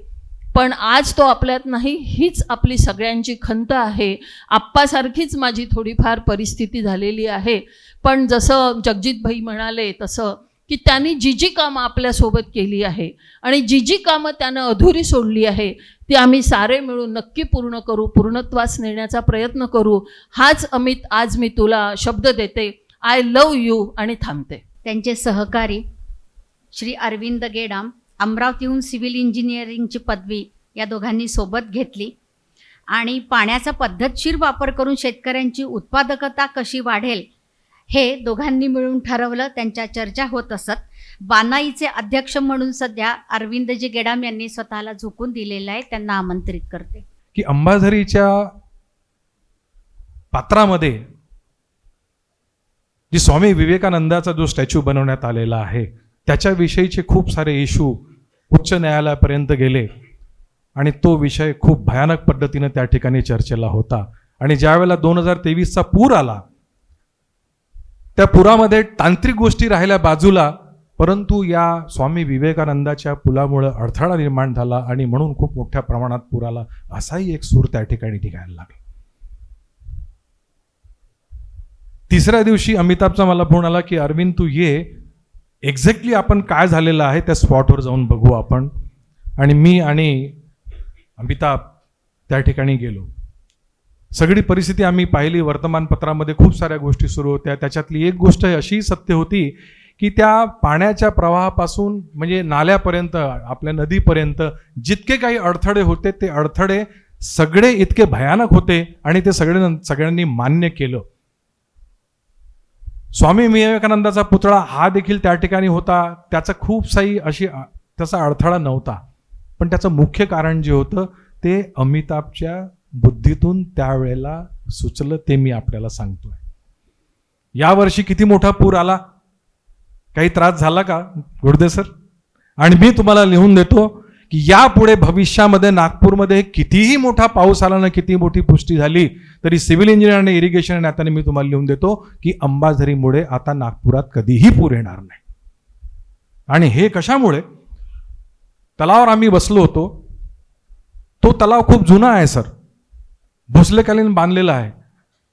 पण आज तो आपल्यात नाही, हीच आपली सगळ्यांची खंत आहे. आप्पासारखीच माझी थोडीफार परिस्थिती झालेली आहे. पण जसं जगजित भाई म्हणाले तसं की त्यांनी जी कामं आपल्यासोबत केली आहे आणि जी कामं त्यानं अधुरी सोडली आहे ती आम्ही सारे मिळून नक्की पूर्ण करू, पूर्णत्वास नेण्याचा प्रयत्न करू. हाच अमित आज मी तुला शब्द देते. आय लव्ह यू आणि थांबते. त्यांचे सहकारी श्री अरविंद गेडाम, अमरावतीहून सिव्हिल इंजिनिअरिंगची पदवी या दोघांनी सोबत घेतली आणि पाण्याचा पद्धतशीर वापर करून शेतकऱ्यांची उत्पादकता कशी वाढेल हे दोघांनी मिळून ठरवलं. त्यांच्या चर्चा होत असत. बानाईचे अध्यक्ष म्हणून सध्या अरविंदजी गेडाम यांनी स्वतःला झोकून दिलेलं आहे. त्यांना आमंत्रित करते की अंबाझरीच्या पात्रामध्ये जी स्वामी विवेकानंदाचा जो स्टॅच्यू बनवण्यात आलेला आहे त्याच्याविषयीचे खूप सारे इश्यू उच्च न्यायालयापर्यंत गेले आणि तो विषय खूप भयानक पद्धतीने त्या ठिकाणी चर्चेला होता. आणि ज्यावेळेला 2023चा पूर आला, त्या पुरामध्ये तांत्रिक गोष्टी राहिल्या बाजूला, परंतु या स्वामी विवेकानंदाच्या पुलामुळे अडथळा निर्माण झाला आणि म्हणून खूप मोठ्या प्रमाणात पूर आला, असाही एक सूर त्या ठिकाणी निघायला लागला. तिसऱ्या दिवशी अमिताभचा मला फोन आला की अरविंद तू ये, एक्झॅक्टली आपण काय झालेलं आहे त्या स्पॉटवर जाऊन बघू आपण. आणि मी आणि अमिताभ त्या ठिकाणी गेलो. सगळी परिस्थिती आम्ही पाहिली. वर्तमानपत्रामध्ये खूप साऱ्या गोष्टी सुरू होत्या. त्याच्यातली एक गोष्ट अशी सत्य होती की त्या पाण्याच्या प्रवाहापासून म्हणजे नाल्यापर्यंत, आपल्या नदीपर्यंत जितके काही अडथळे होते ते अडथळे सगळे इतके भयानक होते आणि ते सगळ्यांनी मान्य केलं. स्वामी विवेकानंदाचा पुतळा हा देखील त्या ठिकाणी होता. त्याचा खूप सारी अशी त्याचा अडथळा नव्हता, पण त्याचं मुख्य कारण जे होतं ते अमिताभच्या बुद्धीतून त्यावेळेला सुचलं, ते मी आपल्याला सांगतोय. यावर्षी किती मोठा पूर आला, काही त्रास झाला का गुरुदे सर? आणि मी तुम्हाला लिहून देतो की यापुढे भविष्यामध्ये नागपूरमध्ये कितीही मोठा पाऊस आला ना, किती मोठी पुष्टी झाली तरी सिव्हिल इंजिनियर आणि इरिगेशन नात्याने मी तुम्हाला लिहून देतो की अंबाझरीमुळे आता नागपुरात कधीही पूर येणार नाही. आणि हे कशामुळे? तलावावर आम्ही बसलो होतो. तो तलाव खूप जुना आहे सर, भोसलेकालीन बांधलेला आहे.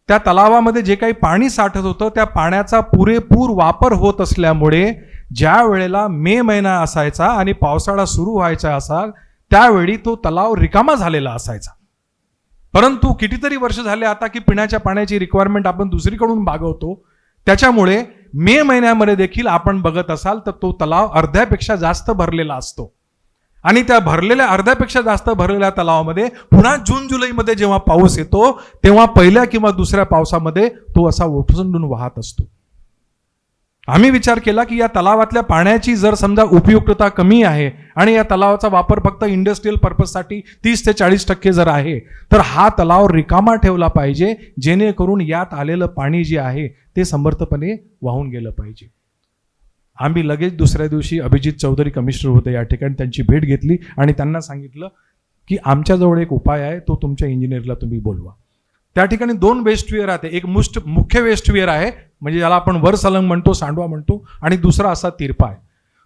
त्या तलावामध्ये जे काही पाणी साठत होतं त्या पाण्याचा पुरेपूर वापर होत असल्यामुळे ज्या वेळेला मे महिना असायचा आणि पावसाळा सुरू व्हायचा असा त्यावेळी तो तलाव रिकामा झालेला असायचा. परंतु कितीतरी वर्ष झाले आता की पिण्याच्या पाण्याची रिक्वायरमेंट आपण दुसरीकडून भागवतो, त्याच्यामुळे मे महिन्यामध्ये देखील आपण बघत असाल तर तो तलाव अर्ध्यापेक्षा जास्त भरलेला असतो. आणि त्या अर्ध्यापेक्षा जास्त भरलेल्या तलावामध्ये पुन्हा जून जुलैमध्ये जेव्हा पाऊस येतो तेव्हा पहिल्या किंवा दुसऱ्या पावसामध्ये तो असा ओसंडून वाहत असतो. आम्ही विचार केला की या तलावातल्या पाण्याची जर समजा उपयुक्तता कमी आहे आणि या तलावाचा वापर फक्त इंडस्ट्रियल पर्पजसाठी 30 ते 40% जर आहे तर हा तलाव रिकामा ठेवला पाहिजे, जेणेकरून यात आलेलं पाणी जे आहे ते समर्थपणे वाहून गेलं पाहिजे. आम्ही लगेच दुसऱ्या दिवशी अभिजित चौधरी कमिशनर होते या ठिकाणी, त्यांची भेट घेतली आणि त्यांना सांगितलं की आमच्याजवळ एक उपाय आहे, तो तुमच्या इंजिनियरला तुम्ही बोलवा. त्या ठिकाणी 2 वेस्टवेअर आहे. एक मुख्य वेस्टवेअर आहे म्हणजे ज्याला आपण वर सलंग म्हणतो, सांडवा म्हणतो, आणि दुसरा असा तिरपा आहे.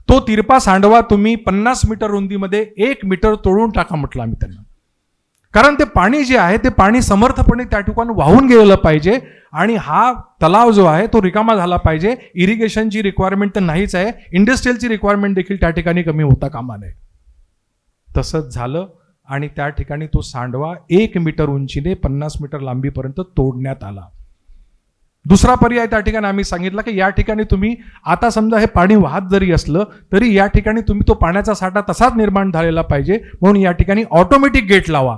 तो तिरपा सांडवा तुम्ही 50 मीटर रुंदीमध्ये 1 मीटर तोडून टाका म्हटलं आम्ही त्यांना. कारण ते पाणी जे आहे ते पाणी समर्थपणे त्या ठिकाणी वाहून गेलं पाहिजे आणि हा तलाव जो आहे तो रिकामा झाला पाहिजे. इरिगेशनची रिक्वायरमेंट तर नाहीच आहे, इंडस्ट्रियलची रिक्वायरमेंट देखील त्या ठिकाणी कमी होता कामा नये. तसंच झालं आणि त्या ठिकाणी तो सांडवा 1 मीटर उंचीने 50 मीटर लांबीपर्यंत तोडण्यात आला. दुसरा पर्याय त्या ठिकाणी आम्ही सांगितलं की या ठिकाणी तुम्ही आता समजा हे पाणी वाहत जरी असलं तरी या ठिकाणी तुम्ही तो पाण्याचा साठा तसाच निर्माण झालेला पाहिजे, म्हणून या ठिकाणी ऑटोमॅटिक गेट लावा.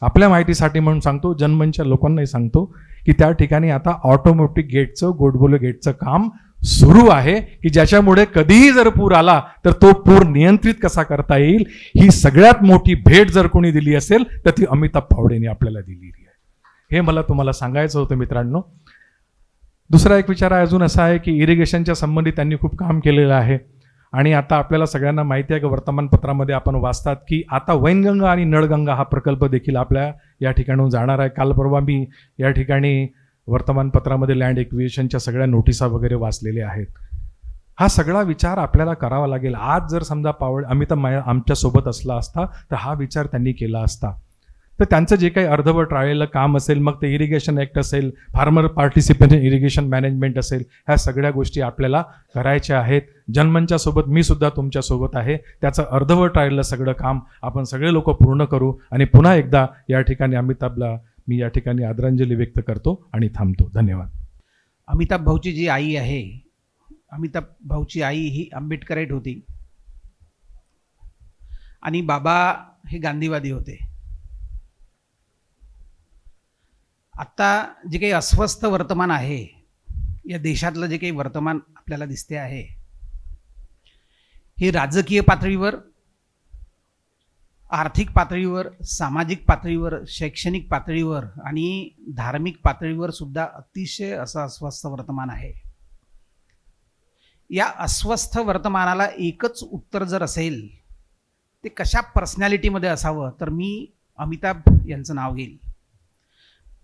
आपल्या माहितीसाठी म्हणून सांगतो, जनमनच्या लोकांनाही सांगतो की त्या ठिकाणी आता ऑटोमॅटिक गेटचं, गोडबोले गेटचं काम सुरू आहे की ज्याच्यामुळे कधीही जर पूर आला तर तो पूर नियंत्रित कसा करता येईल, ही सगळ्यात मोठी भेट जर कोणी दिली असेल तर ती अमिताभ फावडेने आपल्याला दिलेली आहे. हे मला तुम्हाला सांगायचं होतं मित्रांनो. दुसरा एक विचार अजून असा आहे की इरिगेशनच्या संबंधित त्यांनी खूप काम केलेलं आहे आणि आता आपल्याला सगळ्यांना माहिती आहे की वर्तमानपत्रामध्ये आपण वाचतात की आता वैनगंगा आणि नळगंगा हा प्रकल्प देखील आपल्या या ठिकाणून जाणार आहे. काल परवा मी या ठिकाणी वर्तमानपत्रामध्ये लँड एक्विजिशनच्या सगळ्या नोटिसा वगैरे वाचलेल्या आहेत. हा सगळा विचार आपल्याला करावा लागेल. आज जर समजा अमिताभ आमच्यासोबत असला असता तर हा विचार त्यांनी केला असता. तर त्यांचं जे काही अर्धवट राहिलेलं काम असेल, मग ते इरिगेशन ॲक्ट असेल, फार्मर पार्टिसिपेशन इरिगेशन मॅनेजमेंट असेल, ह्या सगळ्या गोष्टी आपल्याला करायच्या आहेत. जनमनच्या सोबत मी सुद्धा तुमच्यासोबत आहे. त्याचं अर्धवट राहिलेलं सगळं काम आपण सगळे लोक पूर्ण करू. आणि पुन्हा एकदा या ठिकाणी अमिताभला मी या ठिकाणी आदरांजली व्यक्त करतो आणि थांबतो. धन्यवाद. अमिताभ भाऊची जी आई आहे, अमिताभ भाऊची आई ही आंबेडकराईट होती आणि बाबा हे गांधीवादी होते. आत्ता जे काही अस्वस्थ वर्तमान आहे, या देशातलं जे काही वर्तमान आपल्याला दिसते आहे, हे राजकीय पातळीवर, आर्थिक पातळीवर, सामाजिक पातळीवर, शैक्षणिक पातळीवर आणि धार्मिक पातळीवर सुद्धा अतिशय असं अस्वस्थ वर्तमान आहे. या अस्वस्थ वर्तमानाला एकच उत्तर जर असेल ते कशा पर्सनॅलिटीमध्ये असावं, तर मी अमिताभ यांचं नाव घेईल.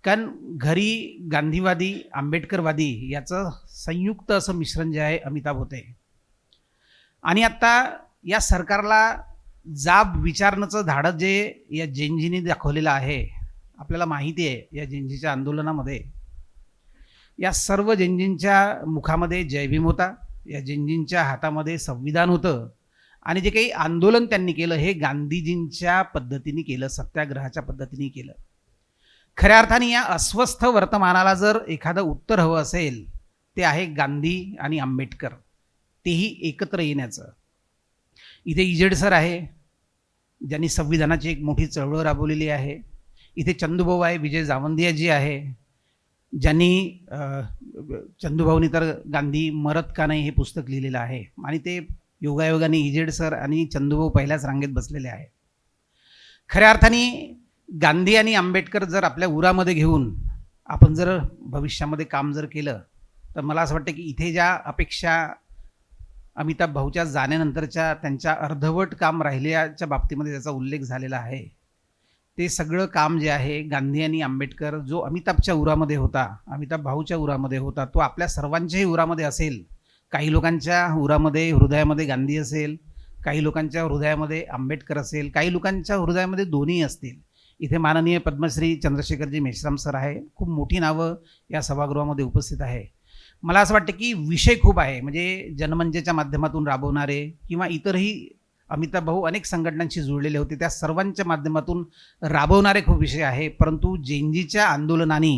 कारण घरी गांधीवादी आंबेडकरवादी याचं संयुक्त असं मिश्रण जे आहे अमिताभ होते. आणि आत्ता या सरकारला जाब विचारण्याचं धाडस जे या जेनजीने दाखवलेलं आहे, आपल्याला माहिती आहे या जेनजीच्या आंदोलनामध्ये या सर्व जेनजींच्या मुखामध्ये जयभीम होता, या जेनजींच्या हातामध्ये संविधान होतं आणि जे काही आंदोलन त्यांनी केलं हे गांधीजींच्या पद्धतीने केलं, सत्याग्रहाच्या पद्धतीने केलं. खऱ्या अर्थाने या अस्वस्थ वर्तमानाला जर एखादं उत्तर हवं असेल ते आहे गांधी आणि आंबेडकर, तेही एकत्र येण्याचं. इथे इजेड सर आहे ज्यांनी संविधानाची एक मोठी चळवळ राबवलेली आहे. इथे चंदूभाऊ आहे, विजय जावंदियाजी आहे ज्यांनी चंदूभाऊनी तर गांधी मरत का नाही हे पुस्तक लिहिलेलं आहे आणि ते योगायोगाने इजेड सर आणि चंदूभाऊ पहिल्याच रांगेत बसलेले आहे. खऱ्या अर्थाने गांधी आणि आंबेडकर जर आपल्या उरामध्ये घेऊन आपण जर भविष्यामध्ये काम जर केलं तर मला असं वाटतं की इथे ज्या अपेक्षा अमिताभ भाऊच्या जाण्यानंतरच्या त्यांच्या अर्धवट काम राहिल्याच्या बाबतीमध्ये त्याचा उल्लेख झालेला आहे, ते सगळं काम जे आहे गांधी आणि आंबेडकर जो अमिताभच्या उरामध्ये होता, अमिताभ भाऊच्या उरामध्ये होता, तो आपल्या सर्वांच्याही उरामध्ये असेल. काही लोकांच्या उरामध्ये हृदयामध्ये गांधी असेल, काही लोकांच्या हृदयामध्ये आंबेडकर असेल, काही लोकांच्या हृदयामध्ये दोन्ही असतील. इथे माननीय पद्मश्री चंद्रशेखरजी मेश्राम सर आहे, खूप मोठी नावं या सभागृहामध्ये उपस्थित आहे. मला असं वाटतं की विषय खूप आहे, म्हणजे जनमंचच्या माध्यमातून राबवणारे किंवा इतरही अमिताभ भाऊ अनेक संघटनांशी जुळलेले होते, त्या सर्वांच्या माध्यमातून राबवणारे खूप विषय आहे. परंतु जेनजीच्या आंदोलनाने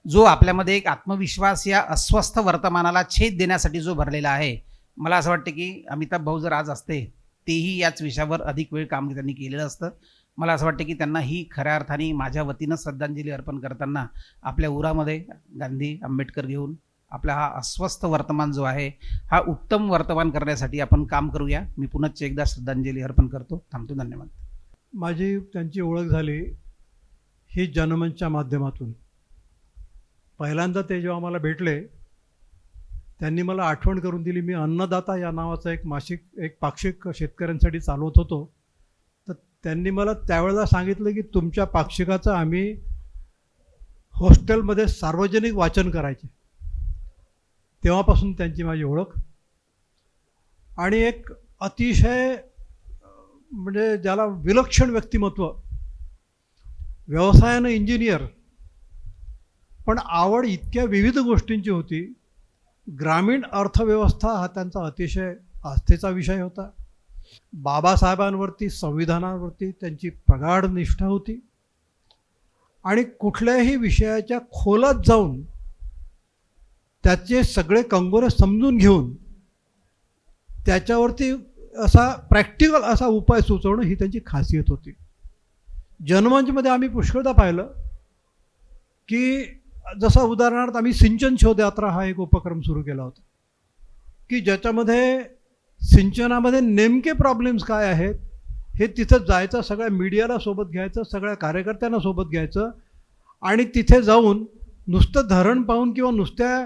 जो आपल्यामध्ये एक आत्मविश्वास या अस्वस्थ वर्तमानाला छेद देण्यासाठी जो भरलेला आहे, मला असं वाटतं की अमिताभ भाऊ जर आज असते तेही याच विषयावर अधिक वेळ काम त्यांनी केलेलं असतं. मला असं वाटतं की त्यांना ही खऱ्या अर्थाने माझ्या वतीनं श्रद्धांजली अर्पण करताना आपल्या उरामध्ये गांधी आंबेडकर घेऊन आपला हा अस्वस्थ वर्तमान जो आहे हा उत्तम वर्तमान करण्यासाठी आपण काम करूया. मी पुन्हा एकदा श्रद्धांजली अर्पण करतो. थांबतो. धन्यवाद. माझी त्यांची ओळख झाली ही जनमंचच्या माध्यमातून. पहिल्यांदा ते जेव्हा मला भेटले त्यांनी मला आठवण करून दिली. मी अन्नदाता या नावाचा एक पाक्षिक शेतकऱ्यांसाठी चालवत होतो. तर त्यांनी मला त्यावेळेला सांगितलं की तुमच्या पाक्षिकाचं आम्ही हॉस्टेलमध्ये सार्वजनिक वाचन करायचे. तेव्हापासून त्यांची माझी ओळख. आणि एक अतिशय म्हणजे ज्याला विलक्षण व्यक्तिमत्व, व्यवसायानं इंजिनियर, पण आवड इतक्या विविध गोष्टींची होती. ग्रामीण अर्थव्यवस्था हा त्यांचा अतिशय आस्थेचा विषय होता. बाबासाहेबांवरती, संविधानावरती त्यांची प्रगाढ निष्ठा होती. आणि कुठल्याही विषयाच्या खोलात जाऊन त्याचे सगळे कंगोरे समजून घेऊन त्याच्यावरती असा प्रॅक्टिकल असा उपाय सुचवणं ही त्यांची खासियत होती. जनमंचमध्ये आम्ही पुष्कळदा पाहिलं की जसं उदाहरणार्थ आम्ही सिंचन शोध यात्रा हा एक उपक्रम सुरू केला होता की ज्याच्यामध्ये सिंचनामध्ये नेमके प्रॉब्लेम्स काय आहेत हे तिथं जायचं, सगळ्या मीडियाला सोबत घ्यायचं, सगळ्या कार्यकर्त्यांना सोबत घ्यायचं आणि तिथे जाऊन नुसतं धरण पाहून किंवा नुसत्या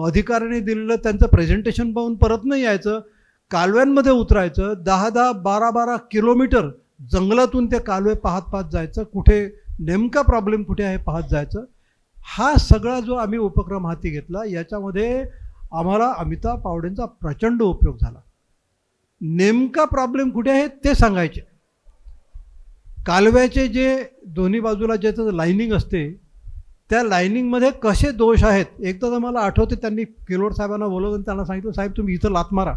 अधिकाऱ्याने दिलेलं त्यांचं प्रेझेंटेशन पाहून परत नाही यायचं. कालव्यांमध्ये उतरायचं, 10-10, 12-12 किलोमीटर जंगलातून ते कालवे पाहत जायचं, कुठे नेमका प्रॉब्लेम कुठे आहे पाहत जायचं. हा सगळा जो आम्ही उपक्रम हाती घेतला याच्यामध्ये आम्हाला अमिताभ पावडेंचा प्रचंड उपयोग झाला. नेमका प्रॉब्लेम कुठे आहे ते सांगायचे. कालव्याचे जे दोन्ही बाजूला ज्याचं लाईनिंग असते त्या लाईनिंगमध्ये कसे दोष आहेत. एकदा तर मला आठवते त्यांनी किलोड साहेबांना बोलवलं आणि त्यांना सांगितलं साहेब तुम्ही इथं लाथ मारा.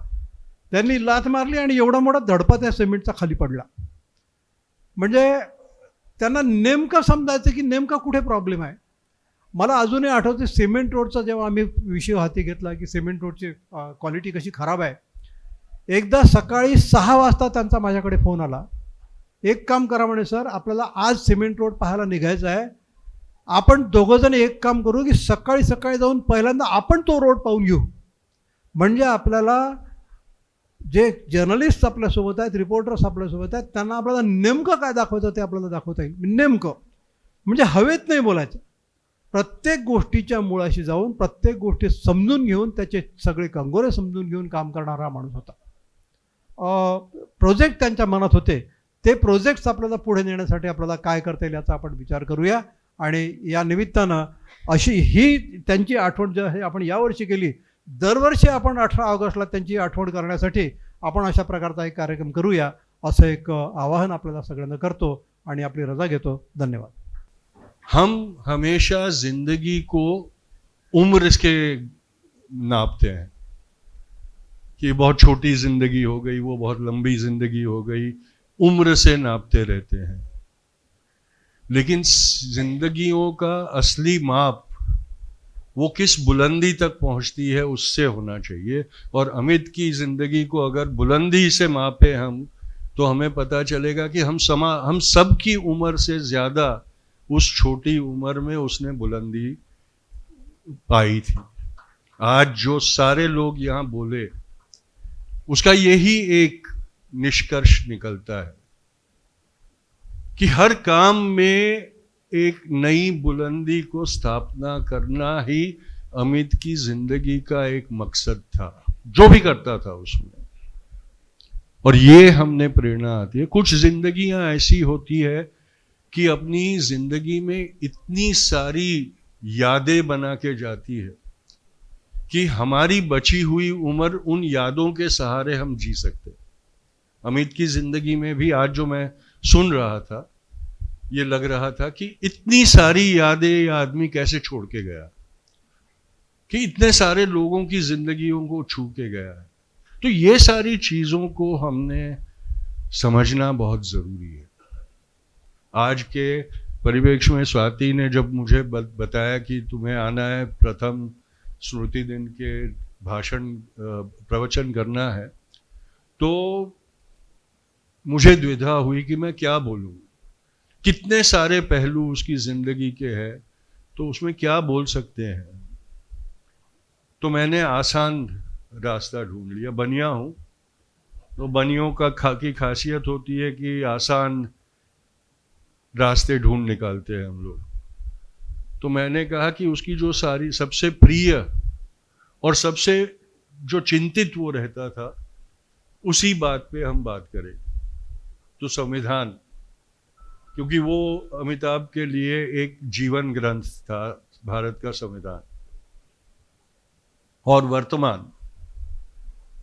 त्यांनी लाथ मारली आणि एवढा मोठा धडपा त्या सिमेंटचा खाली पडला. म्हणजे त्यांना नेमकं समजायचं की नेमका कुठे प्रॉब्लेम आहे. मला अजूनही आठवते सिमेंट रोडचा जेव्हा आम्ही विषय हाती घेतला की सिमेंट रोडची क्वालिटी कशी खराब आहे. एकदा सकाळी 6 वाजता त्यांचा माझ्याकडे फोन आला. एक काम करा म्हणे सर, आपल्याला आज सिमेंट रोड पाहायला निघायचं आहे. आपण दोघंजण एक काम करू की सकाळी सकाळी जाऊन पहिल्यांदा आपण तो रोड पाहून घेऊ. म्हणजे आपल्याला जे जर्नलिस्ट आपल्यासोबत आहेत, रिपोर्टर्स आपल्यासोबत आहेत, त्यांना आपल्याला नेमकं काय दाखवायचं ते आपल्याला दाखवता येईल. नेमकं म्हणजे हवेत नाही बोलायचं. प्रत्येक गोष्टीच्या मुळाशी जाऊन प्रत्येक गोष्टी समजून घेऊन त्याचे सगळे कंगोरे समजून घेऊन काम करणारा माणूस होता. प्रोजेक्ट त्यांच्या मनात होते. ते प्रोजेक्ट्स आपल्याला पुढे नेण्यासाठी आपल्याला काय करता येईल याचा आपण विचार करूया. आणि या निमित्तानं अशी ही त्यांची आठवण जी आहे आपण यावर्षी केली. दरवर्षी आपण 18 ऑगस्टला त्यांची आठवण करण्यासाठी आपण अशा प्रकारचा एक कार्यक्रम करूया असं एक आवाहन आपल्याला सगळ्यांना करतो आणि आपली रजा घेतो. धन्यवाद. हम हमेशा जिंदगी को उम्र के नापते हैं कि बहुत छोटी जिंदगी हो गई, वो बहुत लंबी जिंदगी हो गई, उम्र से नापते रहते हैं. लेकिन जिंदगियों का असली माप वो किस बुलंदी तक पहुंचती है उससे होना चाहिए. और अमित की जिंदगी को अगर बुलंदी से मापे हम, तो हमें पता चलेगा कि हम सब की उम्र से ज्यादा उस छोटी उम्र में उसने बुलंदी पाई थी. आज जो सारे लोग यहाँ बोले उसका यही एक निष्कर्ष निकलता है कि हर काम में एक नई बुलंदी को स्थापना करना ही अमित की जिंदगी का एक मकसद था, जो भी करता था उसमें. और ये हमने प्रेरणा आती है. कुछ जिंदगियां ऐसी होती है कि अपनी जिंदगी में इतनी सारी यादें बना के जाती है कि हमारी बची हुई उम्र उन यादों के सहारे हम जी सकते. अमित की जिंदगी में भी आज जो मैं सुन रहा था, ये लग रहा था कि इतनी सारी यादें ये आदमी कैसे छोड़ के गया, कि इतने सारे लोगों की जिंदगियों को छू के गया है. तो ये सारी चीजों को हमने समझना बहुत जरूरी है. आज के परिवेश में स्वाति ने जब मुझे बताया कि तुम्हें आना है, प्रथम स्मृति दिन के भाषण प्रवचन करना है, तो मुझे द्विधा हुई कि मैं क्या बोलूं. कितने सारे पहलू उसकी जिंदगी के हैं, तो उसमें क्या बोल सकते हैं. तो मैंने आसान रास्ता ढूंढ लिया. बनिया हूं, तो बनियों की खासियत होती है कि आसान रास्ते ढूंढ निकालते हैं हम लोग. तो मैंने कहा कि उसकी जो सारी सबसे प्रिय और सबसे जो चिंतित वो रहता था, उसी बात पे हम बात करें. तो संविधान, क्योंकि वो अमिताभ के लिए एक जीवन ग्रंथ था, भारत का संविधान. और वर्तमान,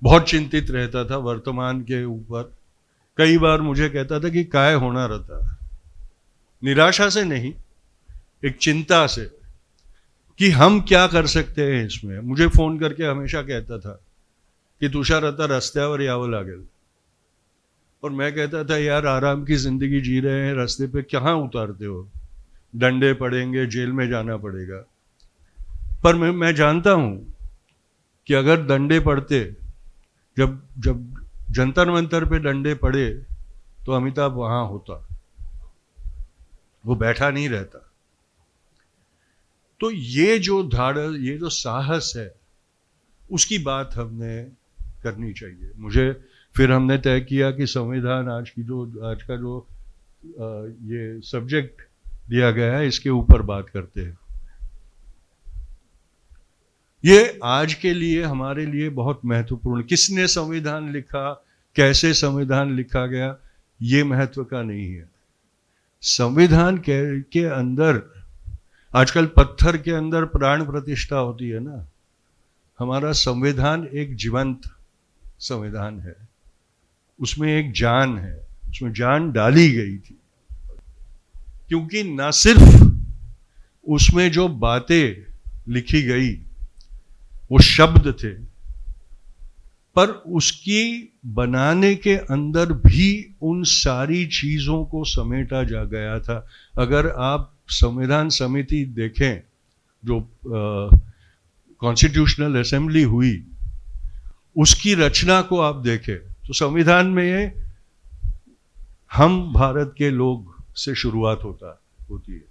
बहुत चिंतित रहता था वर्तमान के ऊपर. कई बार मुझे कहता था कि काय होना रहता, निराशा से नहीं, एक चिंता से कि हम क्या कर सकते हैं इसमें. मुझे फोन करके हमेशा कहता था की तुषार आता रस्त्यावर यावं लागेल. और मैं कहता था यार आराम की जिंदगी जी रहे हैं, रास्ते पे कहाँ उतारते हो, डंडे पड़ेंगे, जेल में जाना पड़ेगा. पर मैं जानता हूं कि अगर डंडे पड़ते, जब जंतर मंतर पे डंडे पड़े, तो अमिताभ वहां होता, वो बैठा नहीं रहता. तो ये जो धाड़स, ये जो साहस है, उसकी बात हमने करनी चाहिए. मुझे फिर हमने तय किया कि संविधान आज का जो ये सब्जेक्ट दिया गया है, इसके ऊपर बात करते हैं. ये आज के लिए हमारे लिए बहुत महत्वपूर्ण. किसने संविधान लिखा, कैसे संविधान लिखा गया, ये महत्व का नहीं है. संविधान के अंदर आजकल पत्थर के अंदर प्राण प्रतिष्ठा होती है ना, हमारा संविधान एक जीवंत संविधान है. उसमें एक जान है, उसमें जान डाली गई थी. क्योंकि न सिर्फ उसमें जो बातें लिखी गई वो शब्द थे, पर उसकी बनाने के अंदर भी उन सारी चीजों को समेटा जा गया था. अगर आप संविधान समिति देखें, जो कॉन्स्टिट्यूशनल असेंबली हुई, उसकी रचना को आप देखें, तो संविधान में हम भारत के लोग से शुरुआत होती है.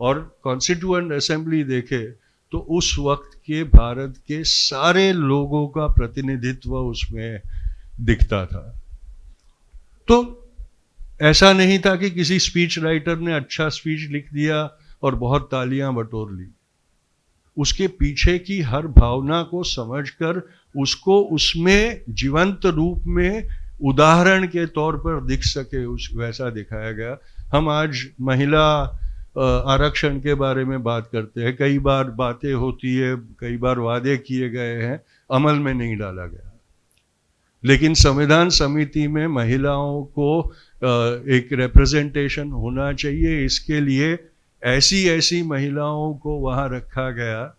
और कॉन्स्टिट्यूएंट असेंबली देखे तो उस वक्त के भारत के सारे लोगों का प्रतिनिधित्व उसमें दिखता था. तो ऐसा नहीं था कि किसी स्पीच राइटर ने अच्छा स्पीच लिख दिया और बहुत तालियां बटोर ली। उसके पीछे की हर भावना को समझकर उसको उसमें जीवंत रूप में उदाहरण के तौर पर दिख सके उस वैसा दिखाया गया। हम आज महिला आरक्षण के बारे में बात करते हैं, कई बार बातें होती है, कई बार वादे किए गए हैं, अमल में नहीं डाला गया। लेकिन संविधान समिति में महिलाओं को एक रिप्रेजेंटेशन होना चाहिए। इसके लिए ऐसी ऐसी महिलाओं को वहाँ रखा गया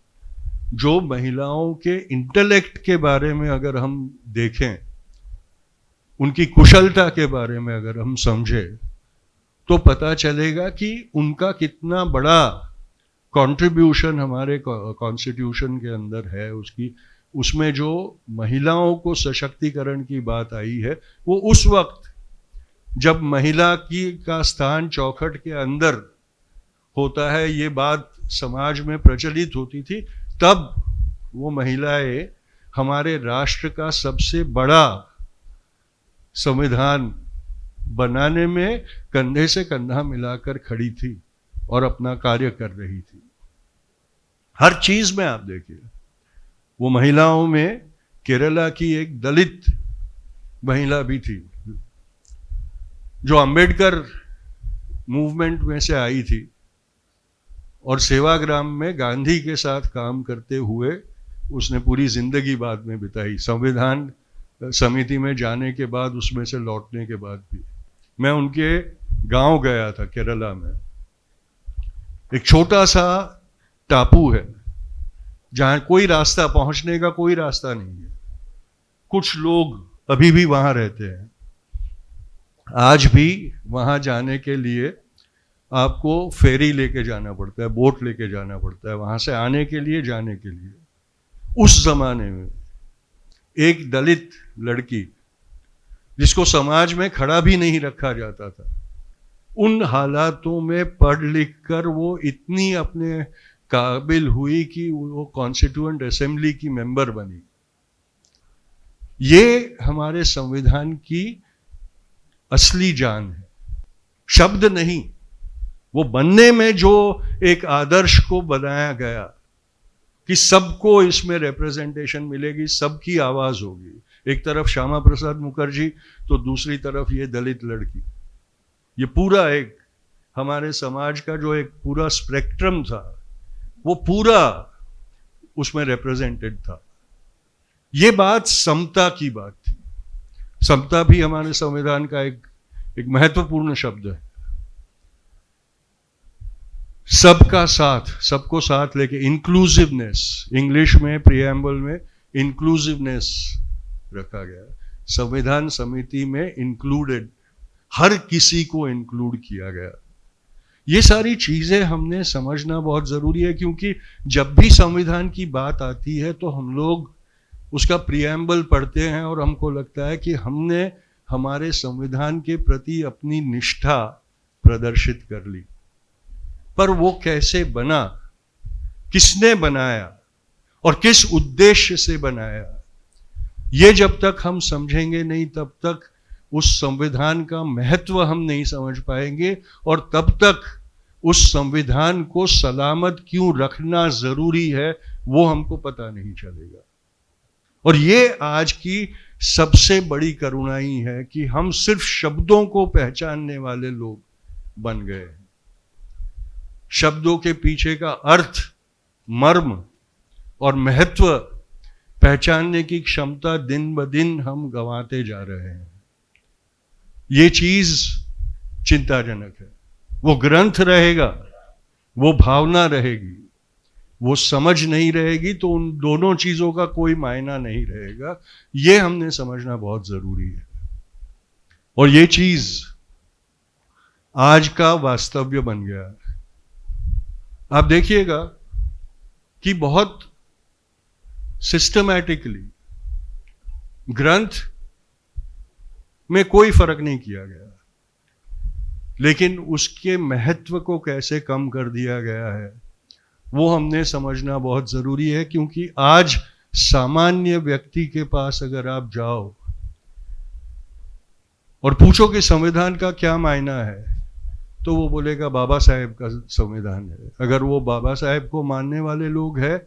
जो महिलाओं के इंटेलेक्ट के बारे में अगर हम देखें, उनकी कुशलता के बारे में अगर हम समझें, तो पता चलेगा कि उनका कितना बड़ा कंट्रीब्यूशन हमारे कॉन्स्टिट्यूशन के अंदर है। उसमें जो महिलाओं को सशक्तिकरण की बात आई है, वो उस वक्त जब महिला का स्थान चौखट के अंदर होता है, ये बात समाज में प्रचलित होती थी, तब वो महिलाएं हमारे राष्ट्र का सबसे बड़ा संविधान बनाने में कंधे से कंधा मिलाकर खड़ी थी और अपना कार्य कर रही थी। हर चीज में आप देखिए, वो महिलाओं में केरला की एक दलित महिला भी थी जो अंबेडकर मूवमेंट में से आई थी और सेवाग्राम में गांधी के साथ काम करते हुए उसने पूरी जिंदगी बाद में बिताई, संविधान समिति में जाने के बाद, उसमें से लौटने के बाद भी। मैं उनके गांव गया था केरला में। एक छोटा सा टापू है जहां कोई रास्ता, पहुंचने का कोई रास्ता नहीं है। कुछ लोग अभी भी वहां रहते हैं। आज भी वहां जाने के लिए आपको फेरी लेके जाना पड़ता है, बोट लेके जाना पड़ता है वहां से आने के लिए, जाने के लिए। उस जमाने में एक दलित लड़की जिसको समाज में खड़ा भी नहीं रखा जाता था, उन हालातों में पढ़ लिख कर वो इतनी अपने काबिल हुई कि वो कॉन्स्टिट्यूएंट असेंबली की मेंबर बनी। ये हमारे संविधान की असली जान है, शब्द नहीं। वो बनने में जो एक आदर्श को बनाया गया कि सबको इसमें रिप्रेजेंटेशन मिलेगी, सबकी आवाज होगी। एक तरफ श्यामा प्रसाद मुखर्जी तो दूसरी तरफ ये दलित लड़की। ये पूरा एक हमारे समाज का जो एक पूरा स्पेक्ट्रम था, वो पूरा उसमें रिप्रेजेंटेड था। ये बात समता की बात थी। समता भी हमारे संविधान का एक महत्वपूर्ण शब्द है। सबका साथ, सबको साथ लेके, इंक्लूसिवनेस, इंग्लिश में प्रियम्बल में इंक्लूसिवनेस रखा गया। संविधान समिति में इंक्लूडेड, हर किसी को इंक्लूड किया गया। ये सारी चीजें हमने समझना बहुत जरूरी है, क्योंकि जब भी संविधान की बात आती है तो हम लोग उसका प्रियम्बल पढ़ते हैं और हमको लगता है कि हमने हमारे संविधान के प्रति अपनी निष्ठा प्रदर्शित कर ली। पर वो कैसे बना, किसने बनाया और किस उद्देश्य से बनाया, ये जब तक हम समझेंगे नहीं, तब तक उस संविधान का महत्व हम नहीं समझ पाएंगे, और तब तक उस संविधान को सलामत क्यों रखना जरूरी है वो हमको पता नहीं चलेगा। और ये आज की सबसे बड़ी करुणाई है कि हम सिर्फ शब्दों को पहचानने वाले लोग बन गए हैं। शब्दों के पीछे का अर्थ, मर्म और महत्व पहचानने की क्षमता दिन ब दिन हम गंवाते जा रहे हैं। ये चीज चिंताजनक है। वो ग्रंथ रहेगा, वो भावना रहेगी, वो समझ नहीं रहेगी, तो उन दोनों चीजों का कोई मायना नहीं रहेगा। ये हमने समझना बहुत जरूरी है। और ये चीज आज का वास्तव्य बन गया है। आप देखिएगा कि बहुत सिस्टमैटिकली ग्रंथ में कोई फर्क नहीं किया गया, लेकिन उसके महत्व को कैसे कम कर दिया गया है वो हमने समझना बहुत जरूरी है। क्योंकि आज सामान्य व्यक्ति के पास अगर आप जाओ और पूछो कि संविधान का क्या मायना है, तो वो बोलेगा बाबा साहेब का संविधान है। अगर वो बाबा साहेब को मानने वाले लोग हैं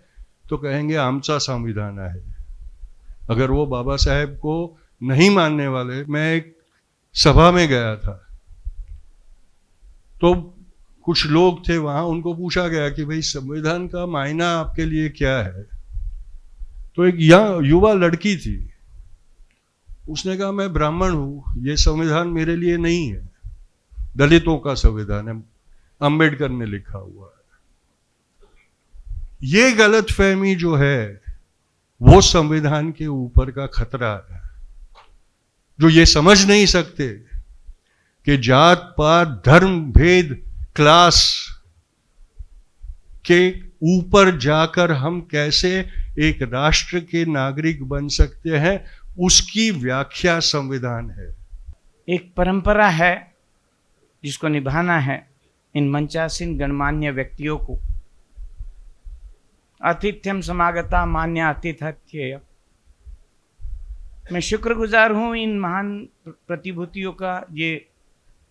तो कहेंगे आमचा संविधान है। अगर वो बाबा साहेब को नहीं मानने वाले, मैं एक सभा में गया था तो कुछ लोग थे वहां, उनको पूछा गया कि भाई संविधान का मायना आपके लिए क्या है। तो एक युवा लड़की थी, उसने कहा मैं ब्राह्मण हूं, ये संविधान मेरे लिए नहीं है, दलितों का संविधान है, अंबेडकर ने लिखा हुआ है। ये गलतफहमी जो है वो संविधान के ऊपर का खतरा है। जो ये समझ नहीं सकते कि जात पात धर्म भेद क्लास के ऊपर जाकर हम कैसे एक राष्ट्र के नागरिक बन सकते हैं, उसकी व्याख्या संविधान है। एक परंपरा है जिसको निभाना है। इन मंचासीन गणमान्य व्यक्तियों को आतिथ्यम समागता मान्य आतिथ्य, मैं शुक्रगुजार हूँ इन महान प्रतिभूतियों का। ये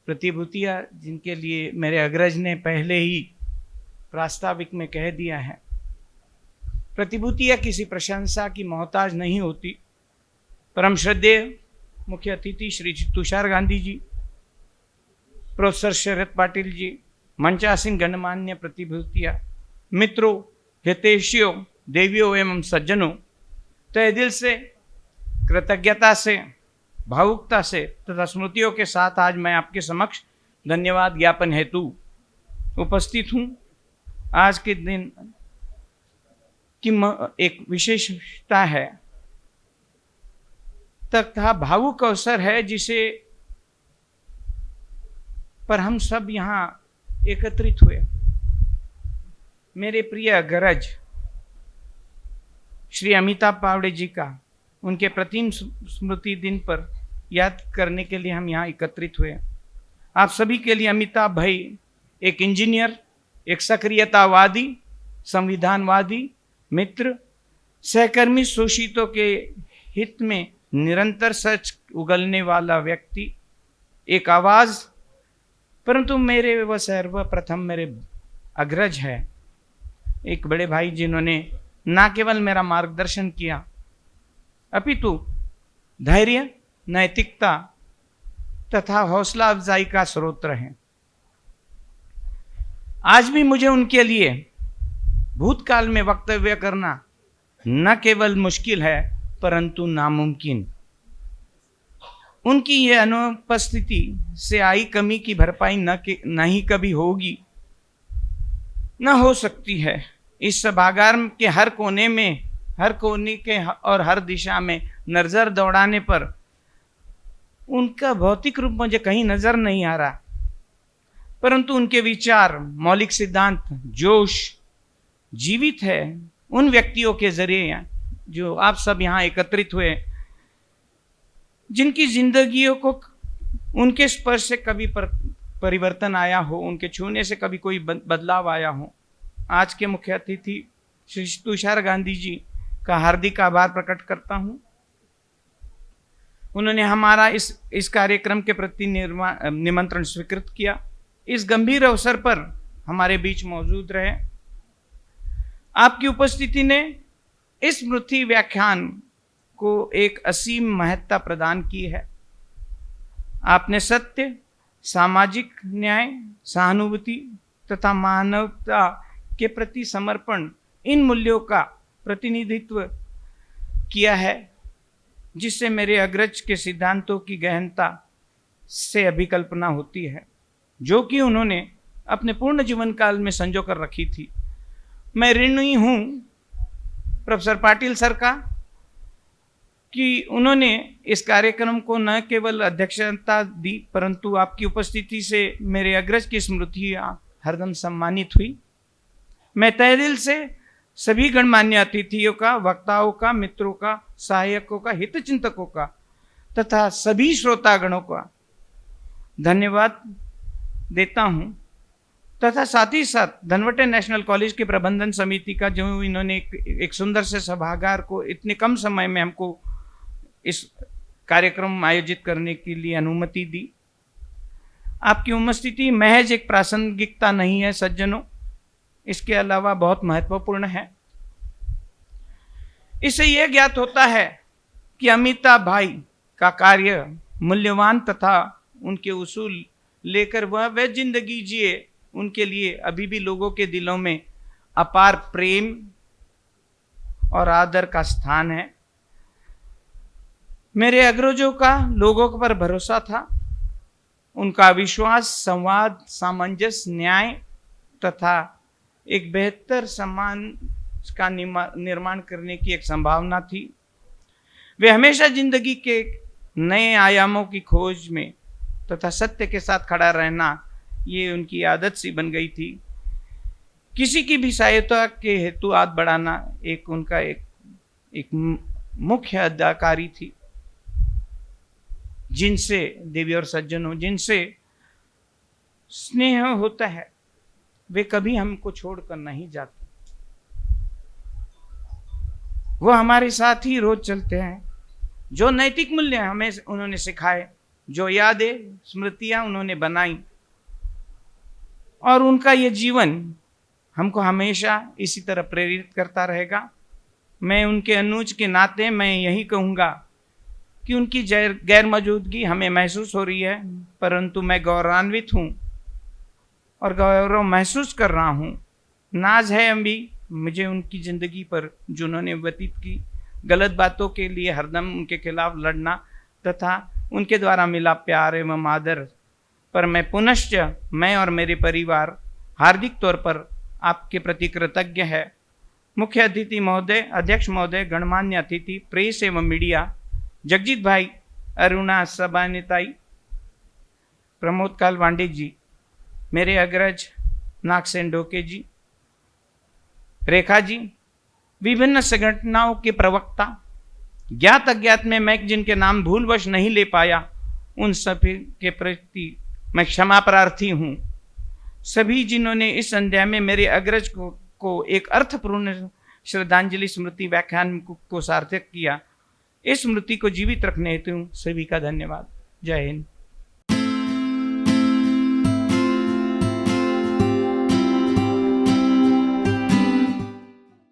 प्रतिभूतियाँ जिनके लिए मेरे अग्रज ने पहले ही प्रास्ताविक में कह दिया है, प्रतिभूतियाँ किसी प्रशंसा की मोहताज नहीं होती। परम श्रद्धेय मुख्य अतिथि श्री तुषार गांधी जी, प्रोफेसर शरद पाटिल जी, मंचासीन गणमान्य प्रतिभूतियाँ, मित्रों, हितैषियों, देवियों एवं सज्जनों, तहे दिल से, कृतज्ञता से, भावुकता से तथा स्मृतियों के साथ आज मैं आपके समक्ष धन्यवाद ज्ञापन हेतु उपस्थित हूँ। आज के दिन की एक विशेषता है तथा भावुक अवसर है जिसे पर हम सब यहाँ एकत्रित हुए। मेरे प्रिय अग्रज श्री अमिताभ पावड़े जी का उनके प्रतिम स्मृति दिन पर याद करने के लिए हम यहाँ एकत्रित हुए। आप सभी के लिए अमिताभ भाई एक इंजीनियर, एक सक्रियतावादी, संविधानवादी, मित्र, सहकर्मी, शोषितों के हित में निरंतर सच उगलने वाला व्यक्ति, एक आवाज़, परंतु मेरे व सर्वप्रथम मेरे अग्रज है, एक बड़े भाई जिन्होंने न केवल मेरा मार्गदर्शन किया अपितु धैर्य, नैतिकता तथा हौसला अफजाई का स्रोत रहे। आज भी मुझे उनके लिए भूतकाल में वक्तव्य करना न केवल मुश्किल है परंतु नामुमकिन। उनकी ये अनुपस्थिति से आई कमी की भरपाई न ही कभी होगी, न हो सकती है। इस सभागार के हर कोने में, हर कोने के और हर दिशा में नजर दौड़ाने पर उनका भौतिक रूप मुझे कहीं नजर नहीं आ रहा, परंतु उनके विचार, मौलिक सिद्धांत, जोश जीवित है उन व्यक्तियों के जरिए जो आप सब यहाँ एकत्रित हुए, जिनकी जिंदगियों को उनके स्पर्श से कभी परिवर्तन आया हो, उनके छूने से कभी कोई बदलाव आया हो। आज के मुख्य अतिथि श्री तुषार गांधी जी का हार्दिक आभार प्रकट करता हूँ। उन्होंने हमारा इस कार्यक्रम के प्रति निमंत्रण स्वीकृत किया, इस गंभीर अवसर पर हमारे बीच मौजूद रहे। आपकी उपस्थिति ने इस स्मृति व्याख्यान को एक असीम महत्ता प्रदान की है। आपने सत्य, सामाजिक न्याय, सहानुभूति तथा मानवता के प्रति समर्पण, इन मूल्यों का प्रतिनिधित्व किया है, जिससे मेरे अग्रज के सिद्धांतों की गहनता से अभिकल्पना होती है, जो कि उन्होंने अपने पूर्ण जीवन काल में संजो कर रखी थी। मैं ऋणी हूँ प्रोफेसर पाटिल सर का कि उन्होंने इस कार्यक्रम को न केवल अध्यक्षता दी, परंतु आपकी उपस्थिति से मेरे अग्रज की स्मृतियाँ हरदम सम्मानित हुई। मैं तहे दिल से सभी गणमान्य अतिथियों का, वक्ताओं का, मित्रों का, सहायकों का, हितचिंतकों का तथा सभी श्रोतागणों का धन्यवाद देता हूँ, तथा साथ ही साथ धनवटे नेशनल कॉलेज के प्रबंधन समिति का, जो इन्होंने एक सुंदर से सभागार को इतने कम समय में हमको इस कार्यक्रम आयोजित करने के लिए अनुमति दी। आपकी उपस्थिति महज एक प्रासंगिकता नहीं है सज्जनों, इसके अलावा बहुत महत्वपूर्ण है। इससे यह ज्ञात होता है कि अमिताभ भाई का कार्य मूल्यवान तथा उनके उसूल लेकर वह जिंदगी जिए, उनके लिए अभी भी लोगों के दिलों में अपार प्रेम और आदर का स्थान है। मेरे अग्रजों का लोगों पर भरोसा था, उनका विश्वास संवाद, सामंजस्य, न्याय तथा एक बेहतर समाज का निर्माण करने की एक संभावना थी। वे हमेशा जिंदगी के नए आयामों की खोज में तथा सत्य के साथ खड़ा रहना, ये उनकी आदत सी बन गई थी। किसी की भी सहायता के हेतु हाथ बढ़ाना एक उनका एक मुख्य अदाकारी थी, जिनसे देवी और सज्जनों, जिनसे स्नेह होता है वे कभी हमको छोड़कर नहीं जाते। वो हमारे साथ ही रोज चलते हैं। जो नैतिक मूल्य हमें उन्होंने सिखाए, जो यादें स्मृतियां उन्होंने बनाई, और उनका ये जीवन हमको हमेशा इसी तरह प्रेरित करता रहेगा। मैं उनके अनुज के नाते मैं यही कहूँगा कि उनकी गैर मौजूदगी हमें महसूस हो रही है, परंतु मैं गौरवान्वित हूँ और गौरव महसूस कर रहा हूँ। नाज है अभी मुझे उनकी ज़िंदगी पर, जो उन्होंने व्यतीत की, गलत बातों के लिए हरदम उनके खिलाफ लड़ना तथा उनके द्वारा मिला प्यार एवं आदर पर मैं और मेरे परिवार हार्दिक तौर पर आपके प्रति कृतज्ञ है। मुख्य अतिथि महोदय, अध्यक्ष महोदय, गणमान्य अतिथि, प्रेस एवं मीडिया, जगजीत भाई, अरुणा सबानेताई, प्रमोद काल वांडे जी, मेरे अग्रज नागसेन डोके जी, रेखा जी, विभिन्न संगठनों के प्रवक्ता, ज्ञात अज्ञात में मैं जिनके नाम भूलवश नहीं ले पाया, उन सभी के प्रति मैं क्षमा प्रार्थी हूँ। सभी जिन्होंने इस संध्या में मेरे अग्रज को एक अर्थपूर्ण श्रद्धांजलि स्मृति व्याख्यान को सार्थक किया, इस स्मृति को जीवित रखने हेतु सभी का धन्यवाद। जय हिंद।